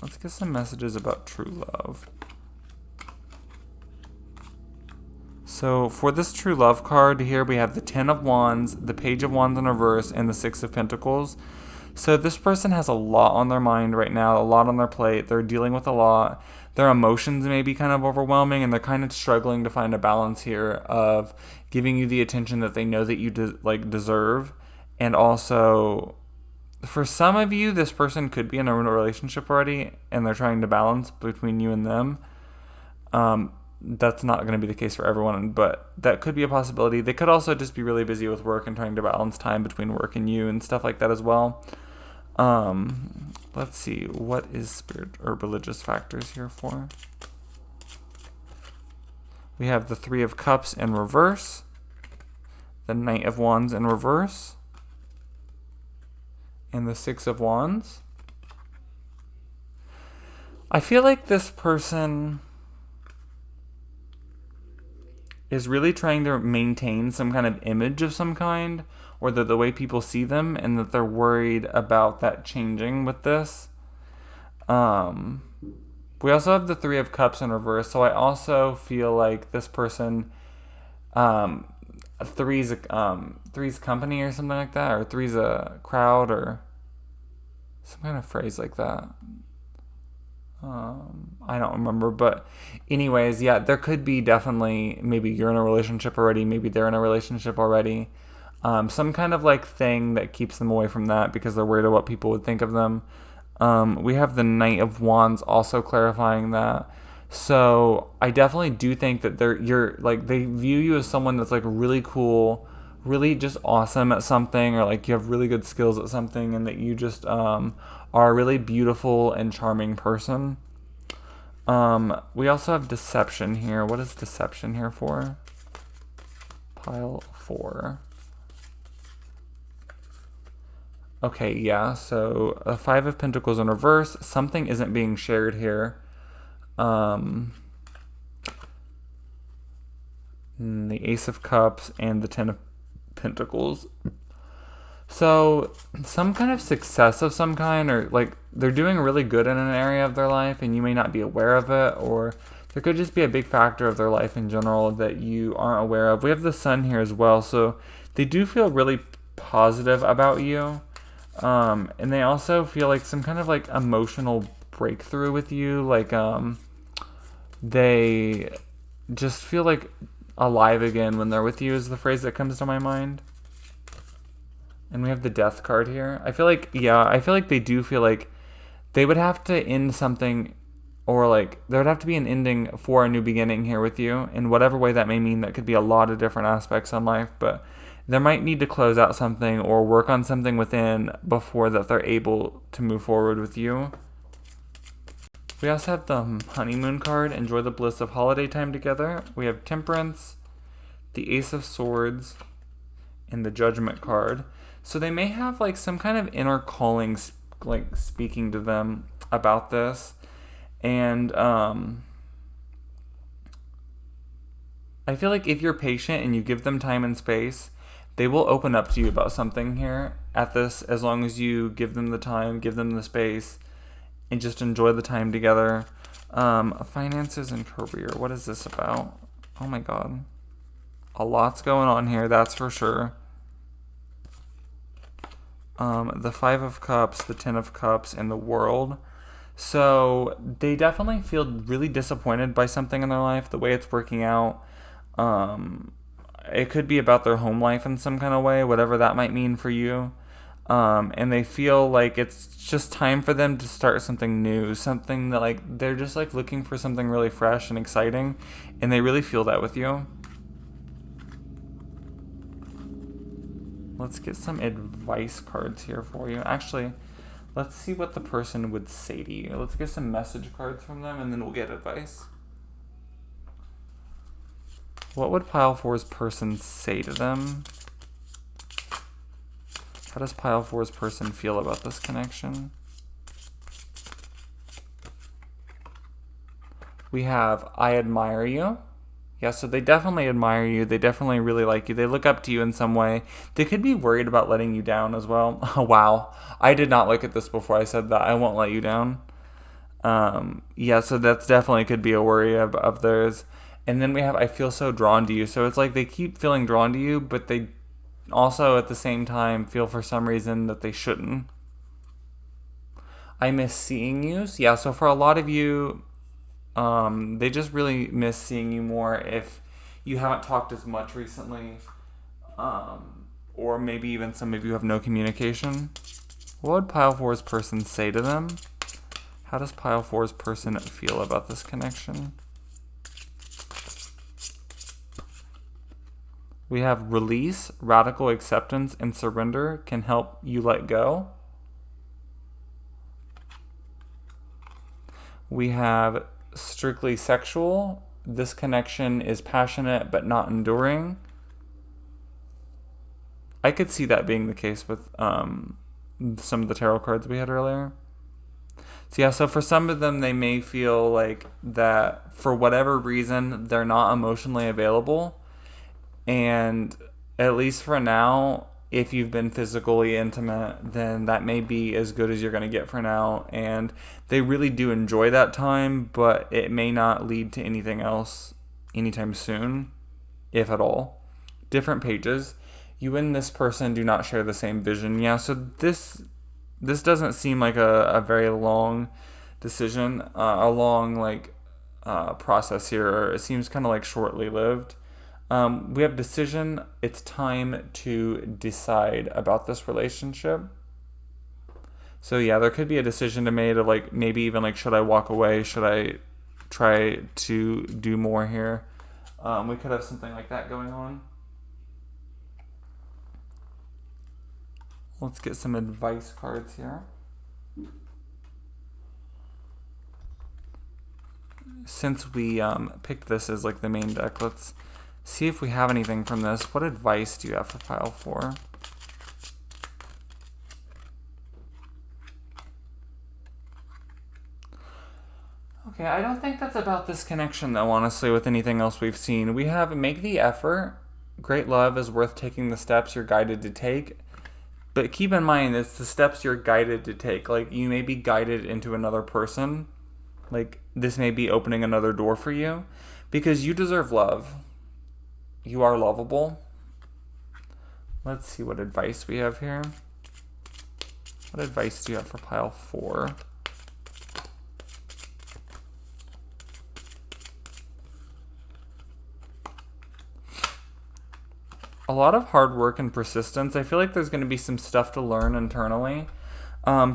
[SPEAKER 1] Let's get some messages about true love. So for this true love card here, we have the 10 of Wands, the Page of Wands in reverse, and the 6 of Pentacles. So this person has a lot on their mind right now, a lot on their plate. They're dealing with a lot. Their emotions may be kind of overwhelming, and they're kind of struggling to find a balance here of giving you the attention that they know that you deserve. And also, for some of you, this person could be in a relationship already, and they're trying to balance between you and them. That's not going to be the case for everyone, but that could be a possibility. They could also just be really busy with work and trying to balance time between work and you and stuff like that as well. Let's see. What is spirit or religious factors here for? We have the 3 of Cups in reverse, the Knight of Wands in reverse, and the 6 of Wands. I feel like this person is really trying to maintain some kind of image of some kind, or the way people see them, and that they're worried about that changing with this. We also have the 3 of Cups in reverse, so I also feel like this person, three's company or something like that, or three's a crowd, or some kind of phrase like that. I don't remember, but anyways, yeah, there could be definitely, maybe you're in a relationship already, maybe they're in a relationship already, some kind of like thing that keeps them away from that because they're worried about what people would think of them. We have the Knight of Wands also clarifying that. So I definitely do think that they view you as someone that's like really cool, really just awesome at something, or like you have really good skills at something, and that you just are a really beautiful and charming person. We also have deception here. What is deception here for? Pile 4. Okay, yeah, so a 5 of Pentacles in reverse. Something isn't being shared here. The Ace of Cups and the 10 of Pentacles. So some kind of success of some kind, or like they're doing really good in an area of their life and you may not be aware of it, or there could just be a big factor of their life in general that you aren't aware of. We have the Sun here as well, so they do feel really positive about you. And they also feel like some kind of like emotional breakthrough with you. Like they just feel like alive again when they're with you is the phrase that comes to my mind. And we have the Death card here. I feel like they do feel like they would have to end something, or like there would have to be an ending for a new beginning here with you in whatever way that may mean. That could be a lot of different aspects on life, but there might need to close out something or work on something within before that they're able to move forward with you. We also have the honeymoon card, enjoy the bliss of holiday time together. We have temperance, the ace of swords, and the judgment card. So they may have like some kind of inner calling like speaking to them about this. And I feel like if you're patient and you give them time and space, they will open up to you about something here at this, as long as you give them the time, give them the space, and just enjoy the time together. Finances and career. What is this about? Oh my God. A lot's going on here, that's for sure. The 5 of Cups, the 10 of Cups, and the World. So they definitely feel really disappointed by something in their life, the way it's working out. It could be about their home life in some kind of way, whatever that might mean for you. And they feel like it's just time for them to start something new, something that like they're just like looking for something really fresh and exciting, and they really feel that with you. Let's get some advice cards here for you. Actually, let's see what the person would say to you. Let's get some message cards from them, and then we'll get advice. What would Pile 4's person say to them? How does Pile 4's person feel about this connection? We have, I admire you. Yeah, so they definitely admire you. They definitely really like you. They look up to you in some way. They could be worried about letting you down as well. Oh, wow. I did not look at this before I said that. I won't let you down. Yeah, so that's definitely could be a worry of theirs. And then we have, I feel so drawn to you. So it's like they keep feeling drawn to you, but they also at the same time feel for some reason that they shouldn't. I miss seeing you. So yeah, so for a lot of you, they just really miss seeing you more if you haven't talked as much recently, or maybe even some of you have no communication. What would Pile 4's person say to them? How does Pile 4's person feel about this connection? We have release, radical acceptance, and surrender can help you let go. We have strictly sexual. This connection is passionate but not enduring. I could see that being the case with some of the tarot cards we had earlier. So yeah, so for some of them, they may feel like that for whatever reason, they're not emotionally available. And at least for now, if you've been physically intimate, then that may be as good as you're going to get for now. And they really do enjoy that time, but it may not lead to anything else anytime soon, if at all. Different pages. You and this person do not share the same vision. Yeah, so this doesn't seem like a very long decision, a long process here. It seems kind of like shortly lived. We have decision. It's time to decide about this relationship. So yeah, there could be a decision to made of like maybe even like, should I walk away? Should I try to do more here? We could have something like that going on. Let's get some advice cards here. Since we picked this as like the main deck, let's see if we have anything from this. What advice do you have for Pile 4? Okay, I don't think that's about this connection though, honestly, with anything else we've seen. We have make the effort. Great love is worth taking the steps you're guided to take. But keep in mind, it's the steps you're guided to take. Like, you may be guided into another person. Like, this may be opening another door for you. Because you deserve love. You are lovable. Let's see what advice we have here. What advice do you have for Pile 4? A lot of hard work and persistence. I feel like there's going to be some stuff to learn internally.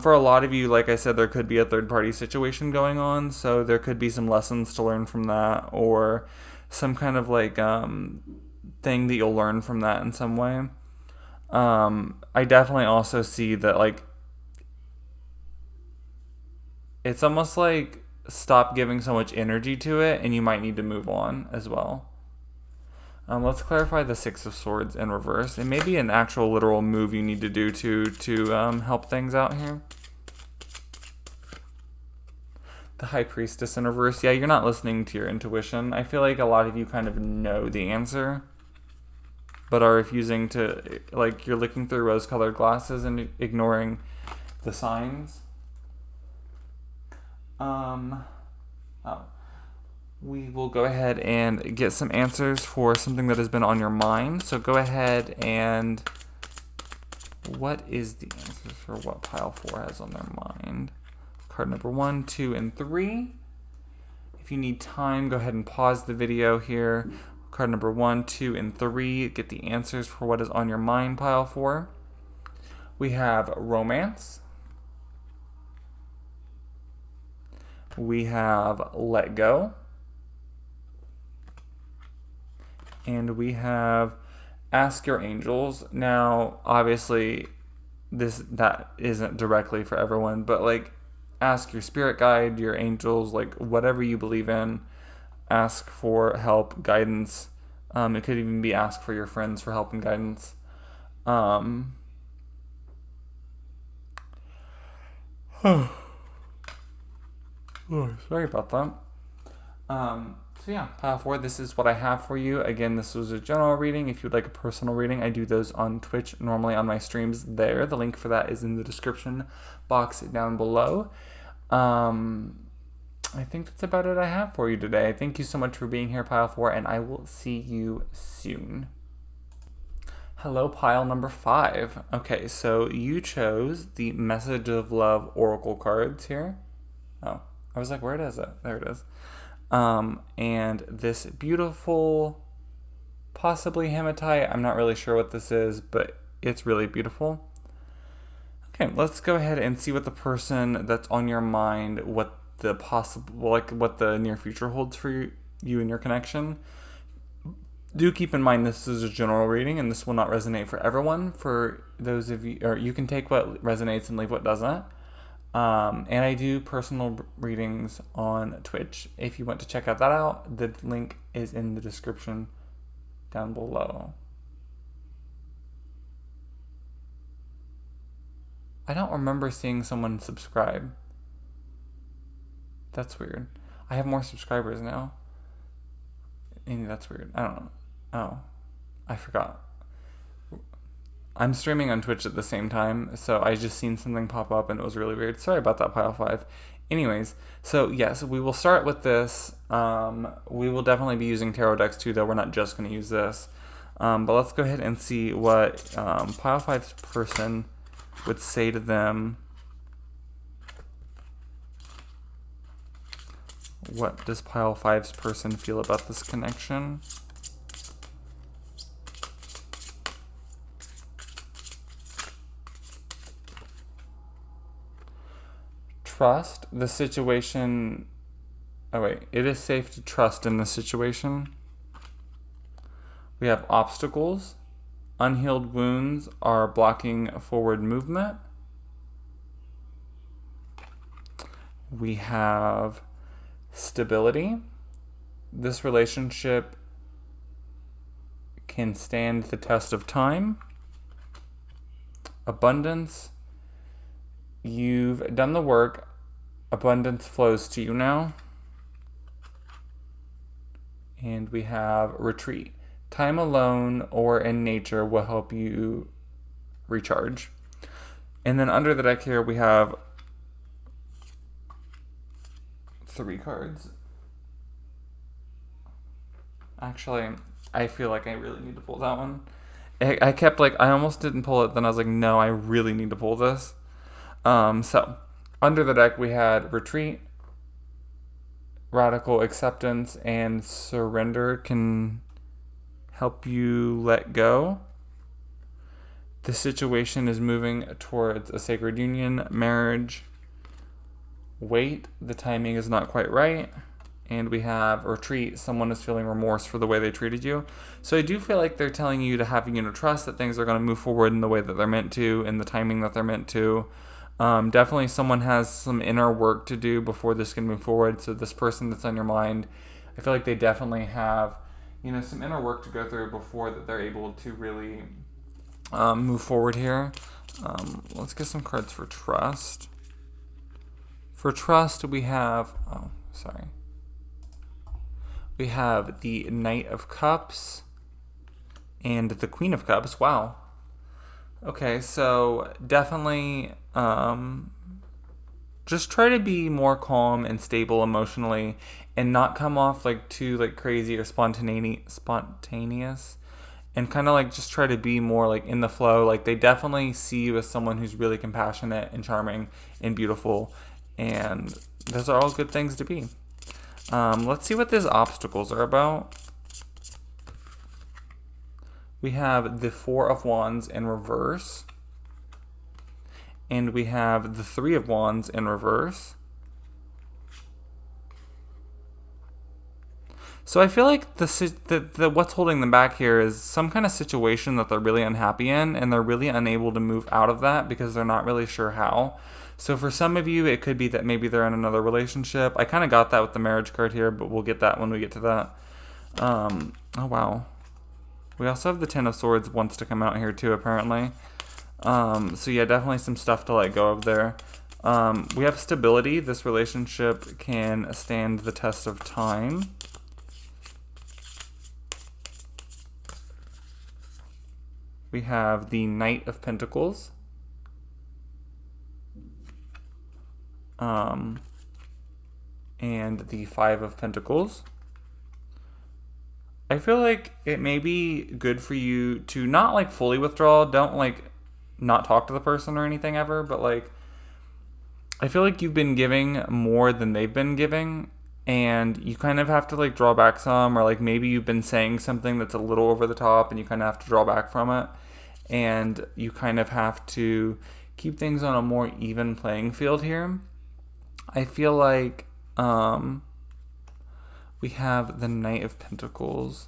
[SPEAKER 1] For a lot of you, like I said, there could be a third-party situation going on, so there could be some lessons to learn from that, or some kind of like thing that you'll learn from that in some way. I definitely also see that like it's almost like stop giving so much energy to it, and you might need to move on as well. Let's clarify the Six of Swords in reverse. It may be an actual literal move you need to do to help things out here. The High Priestess in reverse. Yeah, you're not listening to your intuition. I feel like a lot of you kind of know the answer, but are refusing to, like, you're looking through rose-colored glasses and ignoring the signs. We will go ahead and get some answers for something that has been on your mind. So go ahead and what is the answers for what pile 4 has on their mind? Card number 1, 2, and 3. If you need time, go ahead and pause the video here. Card number 1, 2, and 3. Get the answers for what is on your mind, pile 4. We have romance. We have let go. And we have ask your angels. Now, obviously, that isn't directly for everyone, but like ask your spirit guide, your angels, like whatever you believe in. Ask for help, guidance. It could even be ask for your friends for help and guidance. Sorry about that. So yeah, pile 4, this is what I have for you. Again, this was a general reading. If you'd like a personal reading, I do those on Twitch, normally on my streams there. The link for that is in the description box down below. I think that's about it I have for you today. Thank you so much for being here, pile 4, and I will see you soon. Hello, pile number 5. Okay, so you chose the Message of Love Oracle cards here. Oh, I was like, where is it? There it is. And this beautiful, possibly hematite. I'm not really sure what this is, but it's really beautiful. Okay, let's go ahead and see what the person that's on your mind, what the near future holds for you and your connection. Do keep in mind this is a general reading, and this will not resonate for everyone. For those of you, or you can take what resonates and leave what doesn't. And I do personal readings on Twitch. If you want to check that out, the link is in the description down below. I don't remember seeing someone subscribe. That's weird. I have more subscribers now. Maybe that's weird. I don't know. Oh, I forgot. I'm streaming on Twitch at the same time, so I just seen something pop up and it was really weird. Sorry about that, pile 5. Anyways, so yes, we will start with this. We will definitely be using tarot decks too, though. We're not just going to use this. But let's go ahead and see what pile 5's person would say to them. What does pile 5's person feel about this connection? Trust the situation. Oh wait, it is safe to trust in the situation. We have obstacles. Unhealed wounds are blocking forward movement. We have stability. This relationship can stand the test of time. Abundance. You've done the work. Abundance flows to you now. And we have retreat. Time alone or in nature will help you recharge. And then under the deck here, we have 3 cards. Actually, I feel like I really need to pull that one. I kept like, I almost didn't pull it. Then I was like, no, I really need to pull this. So under the deck, we had retreat, radical acceptance, and surrender can help you let go. The situation is moving towards a sacred union, marriage. Wait, the timing is not quite right. And we have retreat. Someone is feeling remorse for the way they treated you. So I do feel like they're telling you to have trust that things are going to move forward in the way that they're meant to, in the timing that they're meant to. Definitely someone has some inner work to do before this can move forward. So this person that's on your mind, I feel like they definitely have, some inner work to go through before that they're able to really move forward here. Let's get some cards for trust. For trust, we have, we have the Knight of Cups and the Queen of Cups. Wow. Okay, so definitely just try to be more calm and stable emotionally and not come off like too like crazy or spontaneous and kind of like just try to be more like in the flow. Like they definitely see you as someone who's really compassionate and charming and beautiful, and those are all good things to be. Let's see what these obstacles are about. We have the Four of Wands in reverse. And we have the Three of Wands in reverse. So I feel like the what's holding them back here is some kind of situation that they're really unhappy in, and they're really unable to move out of that because they're not really sure how. So for some of you, it could be that maybe they're in another relationship. I kind of got that with the marriage card here, but we'll get that when we get to that. Oh, wow. We also have the Ten of Swords wants to come out here too, apparently. So yeah, definitely some stuff to let go of there. We have stability. This relationship can stand the test of time. We have the Knight of Pentacles. And the Five of Pentacles. I feel like it may be good for you to not like fully withdraw. Don't like not talk to the person or anything ever, but like I feel like you've been giving more than they've been giving, and you kind of have to like draw back some, or like maybe you've been saying something that's a little over the top and you kind of have to draw back from it, and you kind of have to keep things on a more even playing field here. I feel like we have the Knight of Pentacles.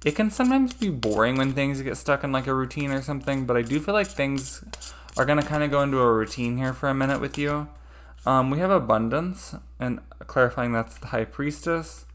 [SPEAKER 1] It can sometimes be boring when things get stuck in like a routine or something, but I do feel like things are going to kind of go into a routine here for a minute with you. We have Abundance, and clarifying that's the High Priestess,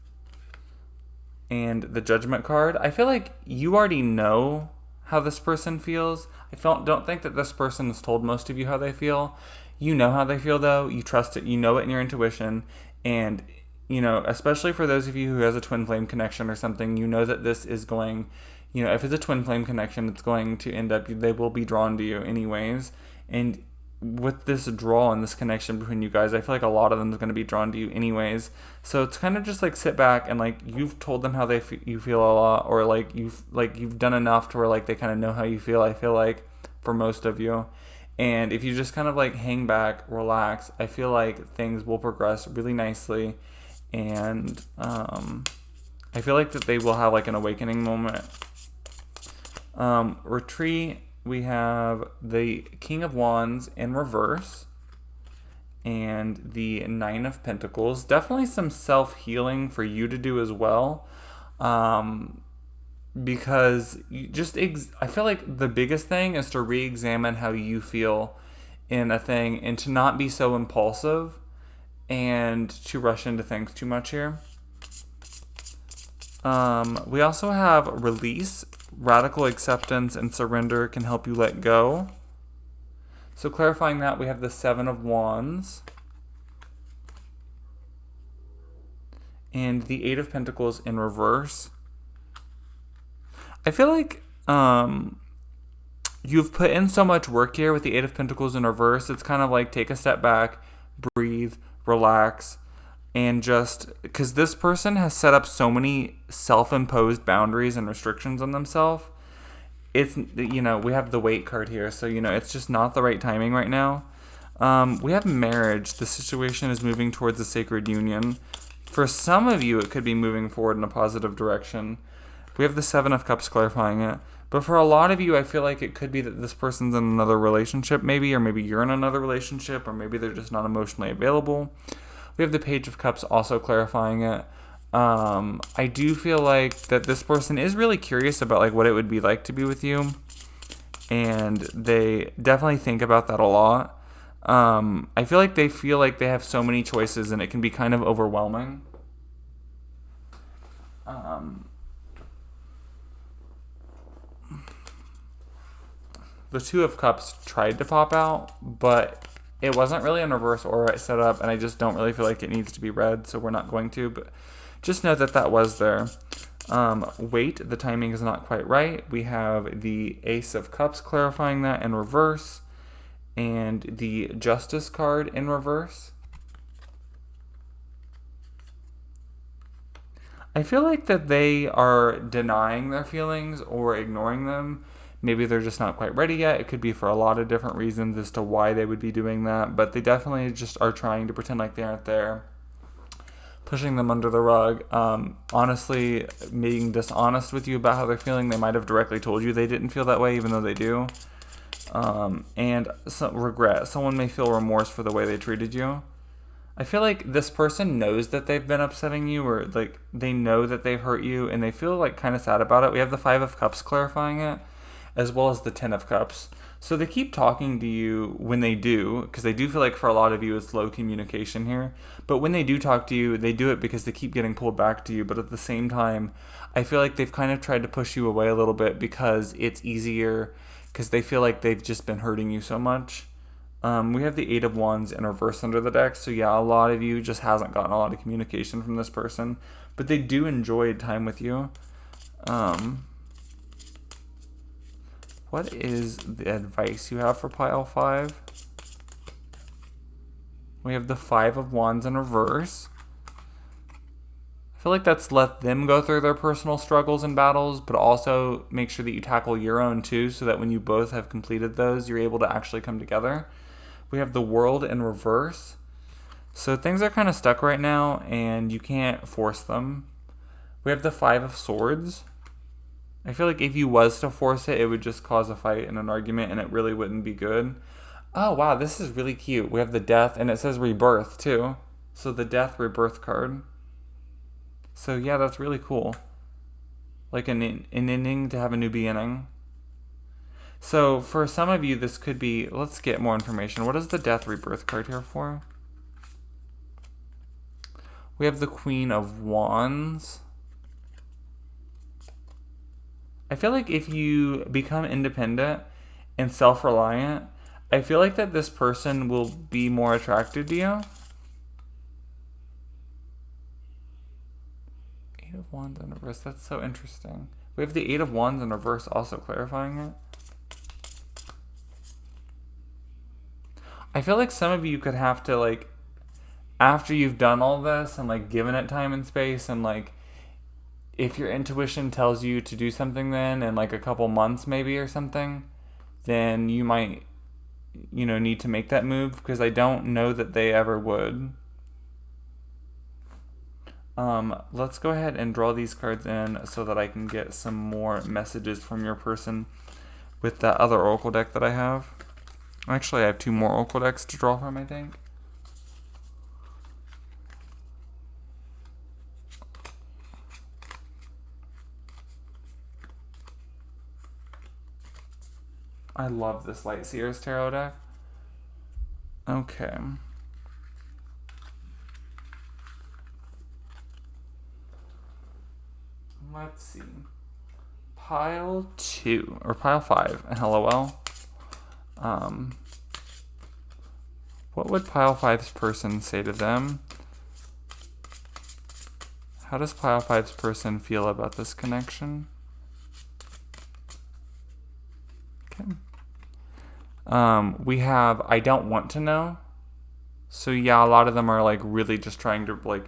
[SPEAKER 1] and the Judgment card. I feel like you already know how this person feels. Don't think that this person has told most of you how they feel. You know how they feel though. You trust it. You know it in your intuition. And, especially for those of you who has a twin flame connection or something, you know that this is going, if it's a twin flame connection, it's going to end up, they will be drawn to you anyways. And with this draw and this connection between you guys, I feel like a lot of them is going to be drawn to you anyways. So it's kind of just like sit back and like you've told them how you feel a lot, or like you've done enough to where like they kind of know how you feel. I feel like for most of you, and if you just kind of like hang back, relax, I feel like things will progress really nicely, and I feel like that they will have like an awakening moment. Retreat. We have the King of Wands in reverse and the Nine of Pentacles. Definitely some self-healing for you to do as well, because I feel like the biggest thing is to re-examine how you feel in a thing and to not be so impulsive and to rush into things too much here. We also have Release. Radical acceptance and surrender can help you let go. So clarifying that, we have the Seven of Wands and the Eight of Pentacles in reverse. I feel like you've put in so much work here with the Eight of Pentacles in reverse. It's kind of like take a step back, breathe, relax, and just because this person has set up so many self-imposed boundaries and restrictions on themselves, it's, we have the Wait card here, so it's just not the right timing right now. We have marriage. The situation is moving towards a sacred union. For some of you, it could be moving forward in a positive direction. We have the Seven of Cups clarifying it. But for a lot of you, I feel like it could be that this person's in another relationship maybe, or maybe you're in another relationship, or maybe they're just not emotionally available. We have the Page of Cups also clarifying it. I do feel like that this person is really curious about like what it would be like to be with you. And they definitely think about that a lot. I feel like they have so many choices and it can be kind of overwhelming. The Two of Cups tried to pop out, but it wasn't really in reverse or right set up, and I just don't really feel like it needs to be read, so we're not going to, but just know that that was there. Wait, the timing is not quite right. We have the Ace of Cups clarifying that in reverse, and the Justice card in reverse. I feel like that they are denying their feelings or ignoring them. Maybe they're just not quite ready yet. It could be for a lot of different reasons as to why they would be doing that, but they definitely just are trying to pretend like they aren't there, pushing them under the rug. Honestly, being dishonest with you about how they're feeling. They might have directly told you they didn't feel that way, even though they do. And some regret. Someone may feel remorse for the way they treated you. I feel like this person knows that they've been upsetting you, or like they know that they've hurt you, and they feel like kind of sad about it. We have the Five of Cups clarifying it, as well as the Ten of Cups. So they keep talking to you when they do, because they do feel like for a lot of you it's low communication here. But when they do talk to you, they do it because they keep getting pulled back to you. But at the same time, I feel like they've kind of tried to push you away a little bit because it's easier, because they feel like they've just been hurting you so much. We have the Eight of Wands in reverse under the deck. So yeah, a lot of you just hasn't gotten a lot of communication from this person. But they do enjoy time with you. What is the advice you have for pile 5? We have the Five of Wands in reverse. I feel like that's let them go through their personal struggles and battles, but also make sure that you tackle your own too, so that when you both have completed those, you're able to actually come together. We have the World in reverse. So things are kind of stuck right now, and you can't force them. We have the Five of Swords. I feel like if you was to force it, it would just cause a fight and an argument, and it really wouldn't be good. Oh, wow, this is really cute. We have the Death, and it says Rebirth, too. So the Death Rebirth card. So, yeah, that's really cool. Like an ending to have a new beginning. So, for some of you, this could be... Let's get more information. What is the Death Rebirth card here for? We have the Queen of Wands. I feel like if you become independent and self-reliant, I feel like that this person will be more attracted to you. Eight of Wands in reverse. That's so interesting. We have the Eight of Wands in reverse also clarifying it. I feel like some of you could have to, like, after you've done all this and, like, given it time and space, and, like, if your intuition tells you to do something then in like a couple months maybe or something, then you might, need to make that move, because I don't know that they ever would. Let's go ahead and draw these cards in so that I can get some more messages from your person with that other oracle deck that I have. Actually, I have 2 more oracle decks to draw from, I think. I love this Light Seers Tarot deck. Okay. Let's see. Pile 2, or pile 5, LOL. What would pile 5's person say to them? How does pile 5's person feel about this connection? Okay. We have I don't want to know. So yeah, a lot of them are like really just trying to like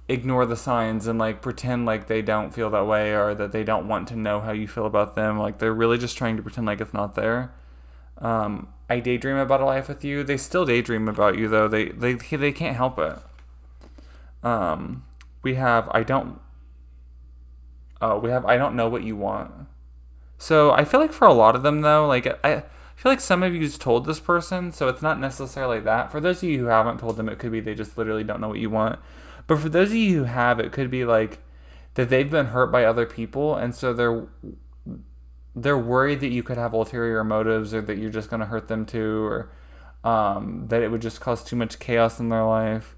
[SPEAKER 1] ignore the signs and like pretend like they don't feel that way, or that they don't want to know how you feel about them. Like they're really just trying to pretend like it's not there. I daydream about a life with you. They still daydream about you though. They can't help it. We have we have I don't know what you want. So I feel like for a lot of them though, like I feel like some of you's told this person, so it's not necessarily that. For those of you who haven't told them, it could be they just literally don't know what you want. But for those of you who have, it could be like that they've been hurt by other people, and so they're worried that you could have ulterior motives, or that you're just gonna hurt them too, or that it would just cause too much chaos in their life.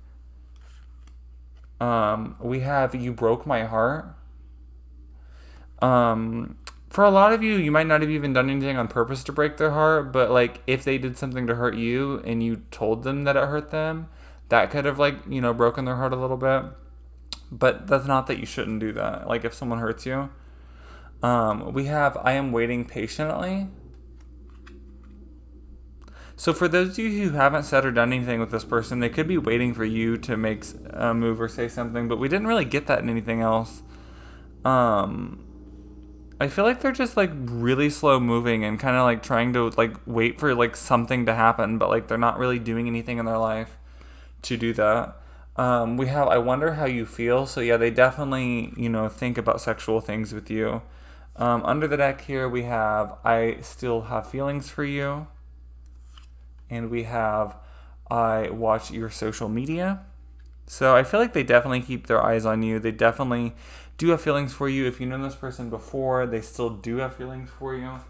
[SPEAKER 1] We have you broke my heart. For a lot of you, you might not have even done anything on purpose to break their heart, but like if they did something to hurt you and you told them that it hurt them, that could have like, broken their heart a little bit. But that's not that you shouldn't do that. Like if someone hurts you. We have I am waiting patiently. So for those of you who haven't said or done anything with this person, they could be waiting for you to make a move or say something, but we didn't really get that in anything else. I feel like they're just like really slow moving and kind of like trying to like wait for like something to happen, but like they're not really doing anything in their life to do that. We have I wonder how you feel. So yeah, they definitely, think about sexual things with you. Under the deck here, we have I still have feelings for you. And we have I watch your social media. So I feel like they definitely keep their eyes on you. They definitely do have feelings for you. If you know this person before, they still do have feelings for you.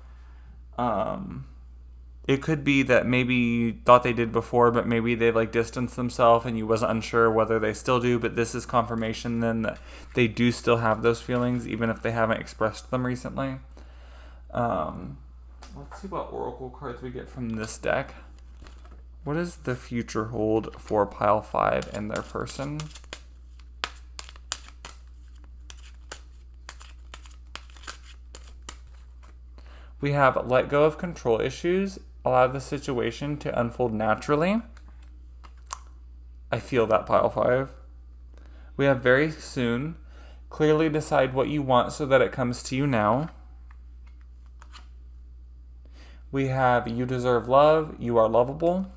[SPEAKER 1] It could be that maybe you thought they did before, but maybe they like distanced themselves and you wasn't unsure whether they still do. But this is confirmation then that they do still have those feelings, even if they haven't expressed them recently. Let's see what oracle cards we get from this deck. What does the future hold for pile 5 and their person? We have let go of control issues, allow the situation to unfold naturally. I feel that pile 5. We have very soon, clearly decide what you want so that it comes to you now. We have you deserve love, you are lovable.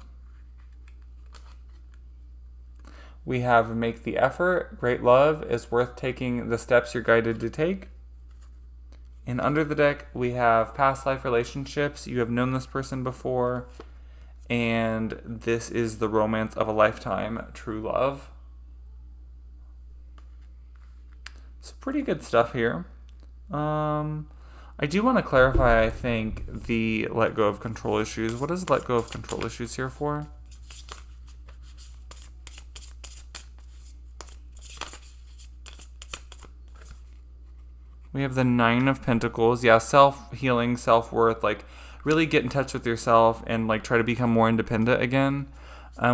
[SPEAKER 1] We have make the effort, great love is worth taking the steps you're guided to take. And under the deck, we have past life relationships. You have known this person before. And this is the romance of a lifetime, true love. So pretty good stuff here. I do want to clarify, I think, the let go of control issues. What is let go of control issues here for? We have the 9 of Pentacles. Yeah, self-healing, self-worth, like really get in touch with yourself and like try to become more independent again.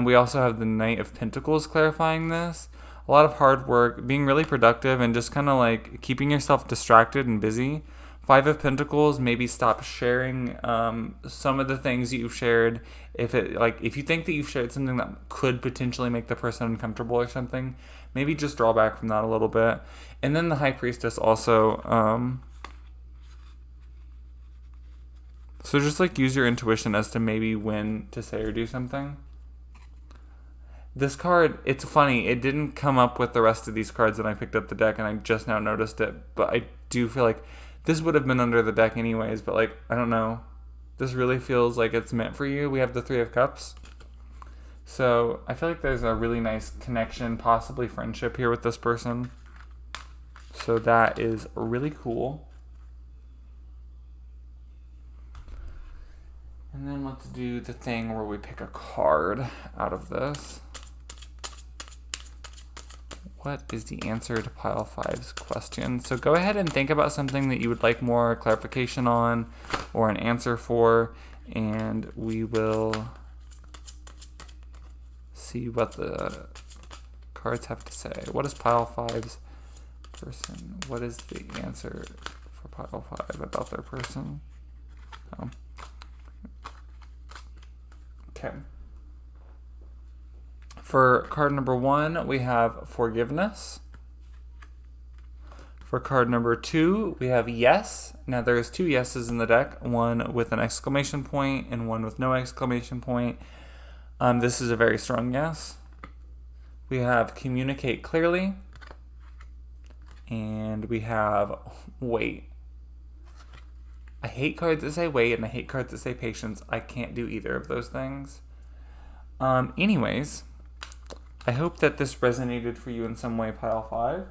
[SPEAKER 1] We also have the Knight of Pentacles clarifying this. A lot of hard work, being really productive, and just kind of like keeping yourself distracted and busy. 5 of Pentacles, maybe stop sharing some of the things you've shared. If you think that you've shared something that could potentially make the person uncomfortable or something, maybe just draw back from that a little bit. And then the High Priestess also. So just like use your intuition as to maybe when to say or do something. This card, it's funny, it didn't come up with the rest of these cards when I picked up the deck, and I just now noticed it. But I do feel like this would have been under the deck anyways, but like, I don't know. This really feels like it's meant for you. We have the 3 of Cups. So I feel like there's a really nice connection, possibly friendship here with this person. So that is really cool. And then let's do the thing where we pick a card out of this. What is the answer to pile 5's question? So go ahead and think about something that you would like more clarification on or an answer for, and we will see what the cards have to say. What is pile 5's person? What is the answer for pile 5 about their person? Oh. Okay. For card number 1, we have forgiveness. For card number 2, we have yes. Now there's 2 yeses in the deck, one with an exclamation point and one with no exclamation point. This is a very strong yes. We have communicate clearly. And we have wait. I hate cards that say wait, and I hate cards that say patience. I can't do either of those things. Anyways, I hope that this resonated for you in some way, Pile 5.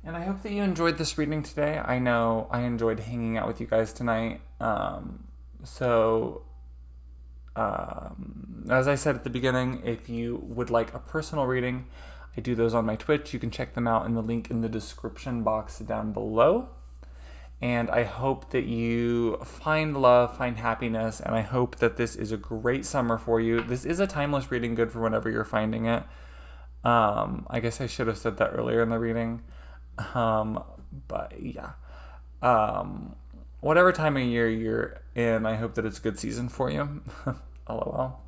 [SPEAKER 1] And I hope that you enjoyed this reading today. I know I enjoyed hanging out with you guys tonight. As I said at the beginning, if you would like a personal reading, I do those on my Twitch. You can check them out in the link in the description box down below. And I hope that you find love, find happiness, and I hope that this is a great summer for you. This is a timeless reading, good for whenever you're finding it. I guess I should have said that earlier in the reading. But yeah. Whatever time of year you're in, I hope that it's a good season for you. LOL.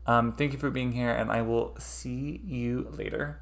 [SPEAKER 1] Thank you for being here, and I will see you later.